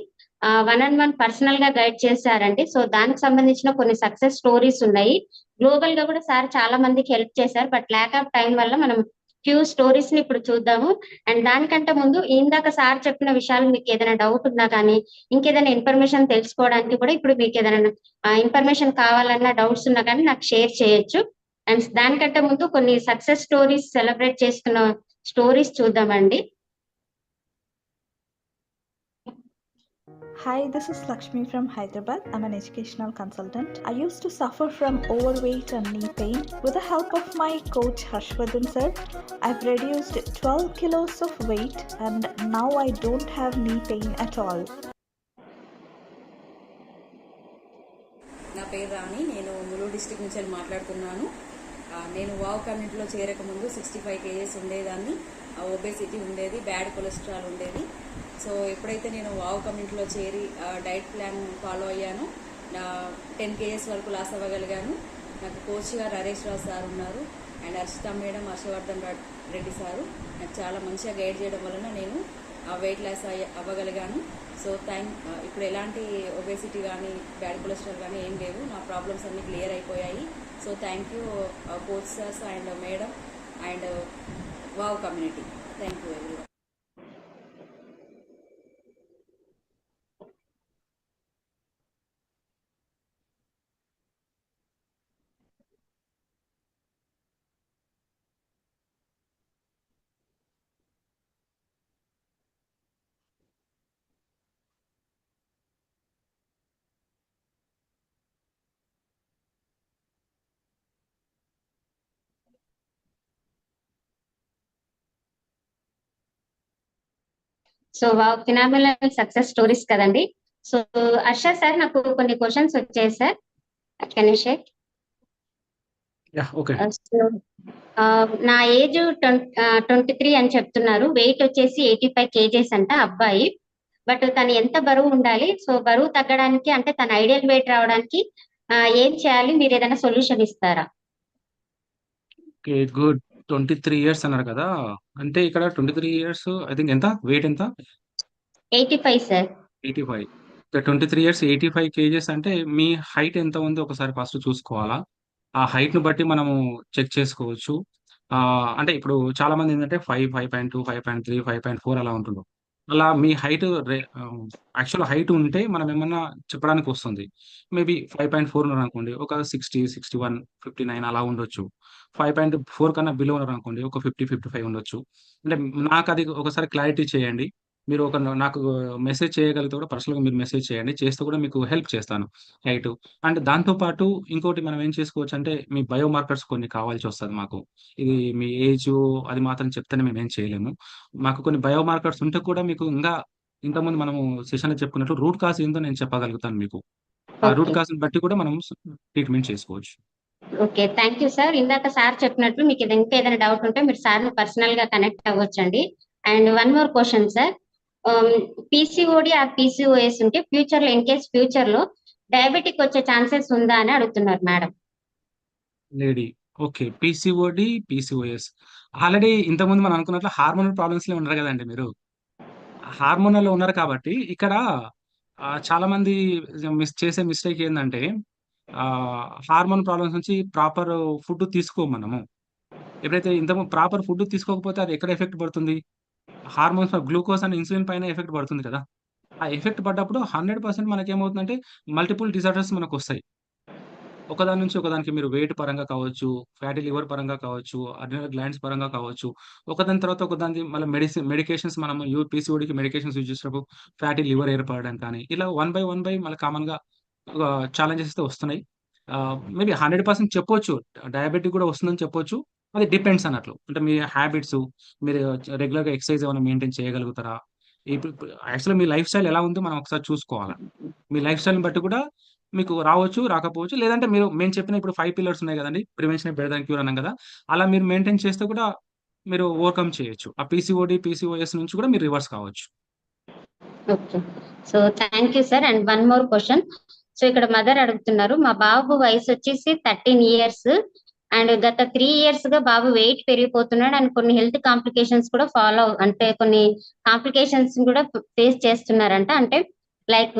వన్ అండ్ వన్ పర్సనల్ గా గైడ్ చేశారండి. సో దానికి సంబంధించిన కొన్ని సక్సెస్ స్టోరీస్ ఉన్నాయి. గ్లోబల్ గా కూడా సార్ చాలా మందికి హెల్ప్ చేశారు. బట్ ల్యాక్ ఆఫ్ టైం వల్ల మనం ఫ్యూ స్టోరీస్ ని ఇప్పుడు చూద్దాము. అండ్ దానికంటే ముందు ఇందాక సార్ చెప్పిన విషయాలు మీకు ఏదైనా డౌట్ ఉన్నా కానీ ఇంకేదైనా ఇన్ఫర్మేషన్ తెలుసుకోవడానికి కూడా ఇప్పుడు మీకు ఏదైనా ఇన్ఫర్మేషన్ కావాలన్నా డౌట్స్ ఉన్నా కానీ నాకు షేర్ చేయొచ్చు. అండ్ దానికంటే ముందు కొన్ని సక్సెస్ స్టోరీస్ సెలబ్రేట్ చేసుకున్న స్టోరీస్ చూద్దామండి. Hi, this is Lakshmi from Hyderabad. I'm an educational consultant. I used to suffer from overweight and knee pain. With the help of my coach Harshvardhan sir, I've reduced 12 kilos of weight and now I don't have knee pain at all. నా పేరు రాణి, నేను ములుగు డిస్టిక్ నుంచి మాట్లాడుతున్నాను. నేను వావ్ కమ్యూనిటీలో చేరకముందు 65 kgs ఉండేదాన్ని. ఒబేసిటీ ఉండేది, బ్యాడ్ కొలెస్ట్రాల్ ఉండేది. సో ఎప్పుడైతే నేను వావ్ కమ్యూనిటీలో చేరి డైట్ ప్లాన్ ఫాలో అయ్యానో 10 kgs వరకు లాస్ అవ్వగలిగాను. నాకు కోచ్గా నరేష్ రావు సార్ ఉన్నారు and Harshitha madam, Harshavardhan Reddy sir నాకు చాలా మంచిగా గైడ్ చేయడం వలన నేను వెయిట్ లాస్ అవ్వగలిగాను. సో ఇప్పుడు ఎలాంటి ఒబేసిటీ కానీ బ్యాడ్ కొలెస్ట్రాల్ కానీ ఏం లేవు. నా ప్రాబ్లమ్స్ అన్నీ క్లియర్ అయిపోయాయి. So thank you coach sirs and madam and wow community. Thank you everyone. So wow phenomenal success stories కదండి. సో హర్ష సార్ నాకు కొన్ని క్వశ్చన్స్ వచ్చాయి sir. Can you share? Okay. నా ఏజ్ 23 అని చెప్తున్నారు. వెయిట్ వచ్చేసి 85 kgs అంట అబ్బాయి. బట్ తను ఎంత బరువు ఉండాలి? సో బరువు తగ్గడానికి అంటే తన ఐడియల్ వెయిట్ రావడానికి ఏం చేయాలి? మీరు ఏదైనా సొల్యూషన్ ఇస్తారా? Okay, good. 23 ఇయర్స్ అన్నారు కదా! అంటే ఇక్కడ 23 ఇయర్స్ ఐ థింక్ ఎంత? వెయిట్ ఎంత? 85 సార్. 85. 23 ఇయర్స్ 85 కేజెస్ అంటే మీ హైట్ ఎంత ఉందో ఒకసారి ఫస్ట్ చూసుకోవాలా? ఆ హైట్‌ని బట్టి మనము చెక్ చేసుకోవచ్చు. అంటే ఇప్పుడు చాలామంది ఏంటంటే 5, 5.2, 5.3, 5.4 అలా ఉంటుండ్రు. అలా మీ హైట్ యాక్చువల్ హైట్ ఉంటే మనం ఏమన్నా చెప్పడానికి వస్తుంది. మేబీ 5.4 ఉన్నారనుకోండి, ఒక 60, 61, 59 అలా ఉండొచ్చు. 5.4 కన్నా బిలో ఉన్నారనుకోండి, ఒక 50, 55 ఉండొచ్చు. అంటే నాకది ఒకసారి క్లారిటీ చేయండి. మీరు నాకు మెసేజ్ చేయగలిగితే కూడా పర్సనల్‌గా మీరు మెసేజ్ చేయండి. చేస్తే కూడా మీకు హెల్ప్ చేస్తాను హైటు. అండ్ దాంతో పాటు ఇంకోటి మనం ఏం చేసుకోవచ్చంటే, మీ బయో మార్కర్స్ కొన్ని కావాల్సొస్తది మాకు. ఇది మీ ఏజు అది మాత్రం చెప్తేనే మేమేం చేయలేము. మాకు కొన్ని బయో మార్కర్స్ ఉంటే కూడా మీకు ఇంతకుముందు మనము సెషన్‌లో చెప్పుకున్నట్టు రూట్ కాజ్ ఏందో నేను చెప్పగలుగుతాను మీకు. ఆ రూట్ ఓకే. కాజ్‌ని బట్టి కూడా మనం ట్రీట్‌మెంట్ చేసుకోవచ్చు. ఓకే. Thank you sir. ఇందాక సార్ చెప్పినట్లు మీకు ఇంకా ఏదైనా డౌట్ ఉంటే మీరు సార్‌ని పర్సనల్ గా కనెక్ట్ అవ్వొచ్చండి. And one more question sir. PCOD or PCOS ఉంటే ఫ్యూచర్‌లో ఫ్యూచర్‌లో డయాబెటిక్ వచ్చే ఛాన్సెస్ ఉందా అని అడుగుతున్నారు madam. Lady. Okay. PCOD, PCOS. Already ఇంతకుముందు మనం అనుకున్నట్లు హార్మోనల్ ప్రాబ్లమ్స్‌లో ఉన్నారు గదండీ మీరు. హార్మోనల్‌లో ఉన్నారు కాబట్టి ఇక్కడ చాలామంది చేసే మిస్టేక్ ఏందంటే హార్మోన్ ప్రాబ్లమ్స్ నుంచి ప్రాపర్ ఫుడ్ తీసుకోము మనము. ఎప్పుడైతే ప్రాపర్ ఫుడ్ తీసుకోకపోతే అది ఎక్కడ ఎఫెక్ట్ పడుతుంది? హార్మోన్స్ గ్లూకోజ్ అండ్ ఇన్సులిన్ పైన ఎఫెక్ట్ పడుతుంది కదా! ఆ ఎఫెక్ట్ పడ్డప్పుడు 100% మనకేమవుతుందంటే మల్టిపుల్ డిసార్డర్స్ మనకొస్తాయి. ఒకదాని నుంచి ఒకదానికి మీరు వెయిట్ పరంగా కావచ్చు, ఫ్యాటీ లివర్ పరంగా కావచ్చు, అడ్రినల్ గ్లాండ్స్ పరంగా కావచ్చు. ఒకదాని తర్వాత ఒకదానికి మళ్ళీ మెడికేషన్స్ మనం పీసీఓడీకి మెడికేషన్స్ యూజ్ చేసినప్పుడు ఫ్యాటీ లివర్ ఏర్పడడం కానీ, ఇలా వన్ బై మళ్ళీ కామన్‌గా ఛాలెంజెస్ అయితే వస్తున్నాయి. మేబీ 100% చెప్పొచ్చు. డయాబెటిక్ కూడా వస్తుందని చెప్పొచ్చు. అది డిపెండ్స్ అన్నట్లు. అంటే మీ హ్యాబిట్సు, మీరు రెగ్యులర్‌గా ఎక్సర్‌సైజ్ ఏమైనా మెయింటైన్ చేయగలుగుతారా? ఇప్పుడు యాక్చువల్‌గా మీ లైఫ్ స్టైల్ ఎలా ఉందో మనం ఒకసారి చూసుకోవాల. మీ లైఫ్ స్టైల్‌ని బట్టి కూడా మీకు రావచ్చు, రాకపోవచ్చు. లేదంటే మేము చెప్పిన ఇప్పుడు 5 పిల్లర్స్ ఉన్నాయి గదండీ! ప్రివెన్షన్ బెటర్ దాన్ క్యూర్ అన్నాం గదా! అలా మీరు మెయింటైన్ చేస్తే కూడా మీరు ఓవర్‌కమ్ చేయొచ్చు. ఆ పీసీఓడీ, పీసీఓఎస్ నుంచి కూడా మీరు రివర్స్ కావచ్చు. Okay. So thank you sir. And one more question. So ఇక్కడ మదర్ అడుగుతున్నారు. మా బాబు వయసు వచ్చేసి 13 ఇయర్స్ అండ్ గత 3 ఇయర్స్ గా బాబు వెయిట్ పెరిగిపోతున్నాడు అండ్ కొన్ని హెల్త్ కాంప్లికేషన్స్ కూడా అంటే కొన్ని కాంప్లికేషన్స్ కూడా ఫేస్ చేస్తున్నారంట. అంటే లైక్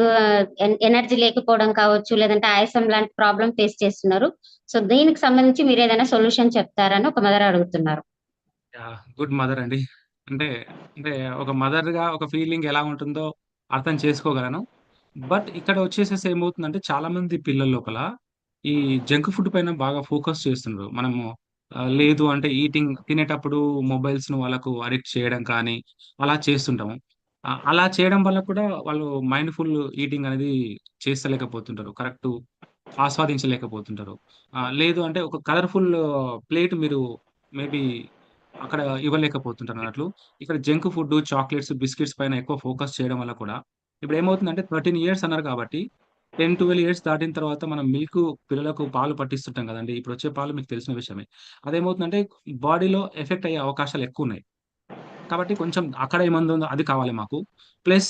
ఎనర్జీ లేకపోవడం కావచ్చు, లేదంటే ఆయాసం లాంటి ప్రాబ్లం ఫేస్ చేస్తున్నారు. సో దీనికి సంబంధించి మీరు ఏదైనా సొల్యూషన్ చెప్తారని ఒక మదర్ అడుగుతున్నారు. యాహ్! గుడ్ మదర్ అండి. అంటే, అంటే ఒక మదర్‌గా ఒక ఫీలింగ్ ఎలా ఉంటుందో అర్థం చేసుకోగలను. బట్ ఇక్కడ వచ్చేసేసి ఏమవుతుందంటే చాలామంది పిల్లల లోపల ఈ జంక్ ఫుడ్ పైన బాగా ఫోకస్ చేస్తున్నారు. మనము లేదు అంటే తినేటప్పుడు మొబైల్స్‌ను వాళ్ళకు అడిక్ట్ చేయడం కానీ, అలా చేస్తుంటాము. అలా చేయడం వల్ల కూడా వాళ్ళు మైండ్‌ఫుల్ ఈటింగ్ అనేది చేస్తలేకపోతుంటారు. కరెక్టు ఆస్వాదించలేకపోతుంటారు. లేదు అంటే ఒక కలర్‌ఫుల్ ప్లేట్ మీరు మేబీ అక్కడ ఇవ్వలేకపోతుంటారన్నట్లు. ఇక్కడ జంక్ ఫుడ్డు, చాక్లేట్స్, బిస్కిట్స్ పైన ఎక్కువ ఫోకస్ చేయడం వల్ల కూడా ఇప్పుడేమవుతుందంటే 13 ఇయర్స్ అన్నారు కాబట్టి 10, 12 ఇయర్స్ దాటిన తర్వాత మనం పిల్లలకు పాలు పట్టిస్తుంటాం గదండీ! ఇప్పుడొచ్చే పాలు మీకు తెలిసిన విషయమే. అదేమవుతుందంటే బాడీలో ఎఫెక్ట్ అయ్యే అవకాశాలు ఎక్కువున్నాయి. కాబట్టి కొంచెం అక్కడ ఏమందుందో అది కావాలి మాకు. ప్లస్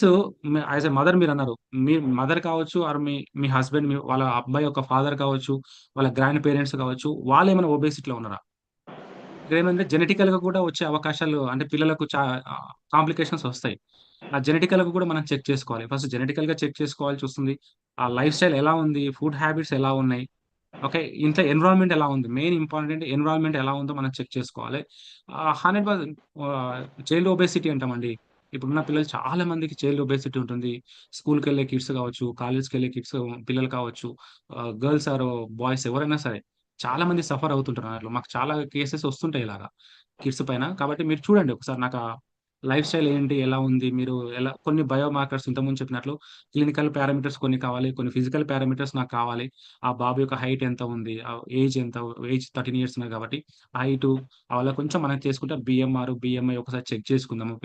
యాస్ ఎ మదర్ మీరన్నారు. మీ మదర్ కావచ్చు ఆర్ మీ హస్బెండ్ వాళ్ళ అబ్బాయి యొక్క ఫాదర్ కావచ్చు, వాళ్ళ గ్రాండ్ పేరెంట్స్ కావచ్చు, వాళ్ళేమైనా ఒబేసిటీలో ఉన్నారా? ఇక్కడేమంటే జెనెటికల్‌గా కూడా వచ్చే అవకాశాలు అంటే పిల్లలకు కాంప్లికేషన్స్ ఒస్తాయి. ఆ జెనెటికల్‌గా కూడా మనం చెక్ చేసుకోవాలి. ఫస్ట్ జెనెటికల్‌గా చెక్ చేసుకోవాల్సొస్తుంది. ఆ లైఫ్ స్టైల్ ఎలా ఉంది? ఫుడ్ హ్యాబిట్స్ ఎలా ఉన్నాయి? ఓకే. ఇంట్లో ఎన్విరాన్మెంట్ ఎలా ఉంది? మెయిన్ ఇంపార్టెంట్ ఎన్విరాన్మెంట్ ఎలా ఉందో మనం చెక్ చేసుకోవాలి. 100% చైల్డ్ ఒబేసిటీ అంటామండి. ఇప్పుడున్న పిల్లలు చాలా మందికి చైల్డ్ ఒబేసిటీ ఉంటుంది. స్కూల్‌కెళ్ళే కిడ్స్ కావచ్చు, కాలేజ్‌కెళ్ళే కిడ్స్ పిల్లలు కావచ్చు, గర్ల్స్ ఆర్ బాయ్స్ ఎవరైనా సరే చాలా మంది సఫర్ అవుతుంటున్నారు. అట్లా మాకు చాలా కేసెస్ వస్తుంటాయి ఇలాగా కిడ్స్ పైన. కాబట్టి మీరు చూడండి ఒకసారి లైఫ్ స్టైల్ ఏంటి? ఎలా ఉంది? మీరు కొన్ని బయో మార్కర్స్ ఇంతకుముందు చెప్పినట్లు క్లినికల్ పారామీటర్స్ కొన్ని కావాలి. కొన్ని ఫిజికల్ పారామీటర్స్ నాకు కావాలి. ఆ బాబు యొక్క హైట్ ఎంత ఉంది? ఏజ్ ఎంత? ఏజ్ 13 ఇయర్స్ ఉన్నది కాబట్టి హైటు అలా కొంచెం మనం చేసుకుంటే బిఎంఆర్, బిఎంఐ ఒకసారి చెక్ చేసుకుందాము.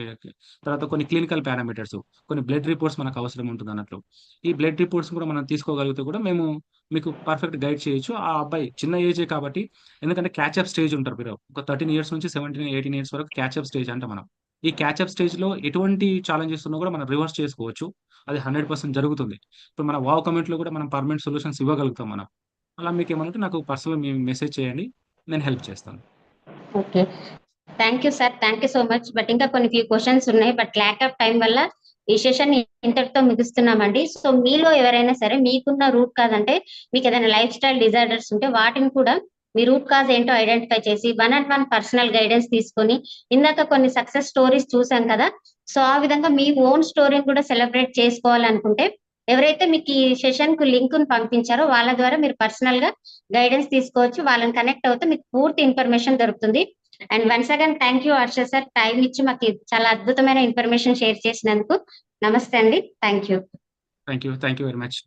తర్వాత కొన్ని క్లినికల్ పారామీటర్స్, కొన్ని బ్లడ్ రిపోర్ట్స్ మనకు అవసరం ఉంటుందన్నట్లు. ఈ బ్లడ్ రిపోర్ట్స్ కూడా మనం తీసుకోగలిగితే కూడా మేము మీకు పర్ఫెక్ట్ గైడ్ చేయొచ్చు. ఆ అబ్బాయి చిన్న ఏజే కాబట్టి ఎందుకంటే క్యాచ్ అప్ స్టేజ్ ఉంటారు మీరు. ఒక 13 ఇయర్స్ నుంచి 17, 18 ఇయర్స్ వరకు క్యాచ్ అప్ స్టేజ్ అంటాం మనం. ఈ క్యాచ్ అప్ స్టేజ్‌లో ఎటువంటి ఛాలెంజెస్ ఉన్నా కూడా మనం రివర్స్ చేసుకోవచ్చు. అది 100% జరుగుతుంది. ఇప్పుడు మన వావ్ కమెంట్‌లో కూడా మనం పర్మనెంట్ సొల్యూషన్స్ ఇవ్వగలుగుతాం మనం. అలా మీకేమన్నుంటే నాకు పర్సనల్‌గా మెసేజ్ చేయండి. నేను హెల్ప్ చేస్తాను. Okay. Thank you sir. Thank you so much. But ఇంకా కొన్ని ఫ్యూ క్వెషన్స్ ఉన్నాయి. బట్ ల్యాక్ ఆఫ్ టైమ్ వల్ల ఈ సెషన్ ఇంతటితో ముగిస్తున్నామండి. సో మీలో ఎవరైనా సరే మీకున్న రూట్ కాజ్ అంటే మీకేదైనా లైఫ్ స్టైల్ డిజార్డర్స్ ఉంటే వాటిని కూడా మీ రూట్ కాజ్ ఏంటో ఐడెంటిఫై చేసి one and one personal guidance తీసుకొని ఇందాక కొన్ని సక్సెస్ స్టోరీస్ చూసాం కదా! సో ఆ విధంగా మీ ఓన్ స్టోరీని కూడా సెలబ్రేట్ చేసుకోవాలనుకుంటే ఎవరైతే మీకు ఈ సెషన్‌కు లింక్‌ని పంపించారో వాళ్ళ ద్వారా మీరు పర్సనల్‌గా గైడెన్స్ తీసుకోవచ్చు. వాళ్ళని కనెక్ట్ అవుతే మీకు పూర్తి ఇన్ఫర్మేషన్ దొరుకుతుంది. And once again thank you Harsha sir. Time ఇచ్చి మాకు చాలా అద్భుతమైన ఇన్ఫర్మేషన్ షేర్ చేసినందుకు. నమస్తే అండి. Thank you. Thank you. Thank you very much.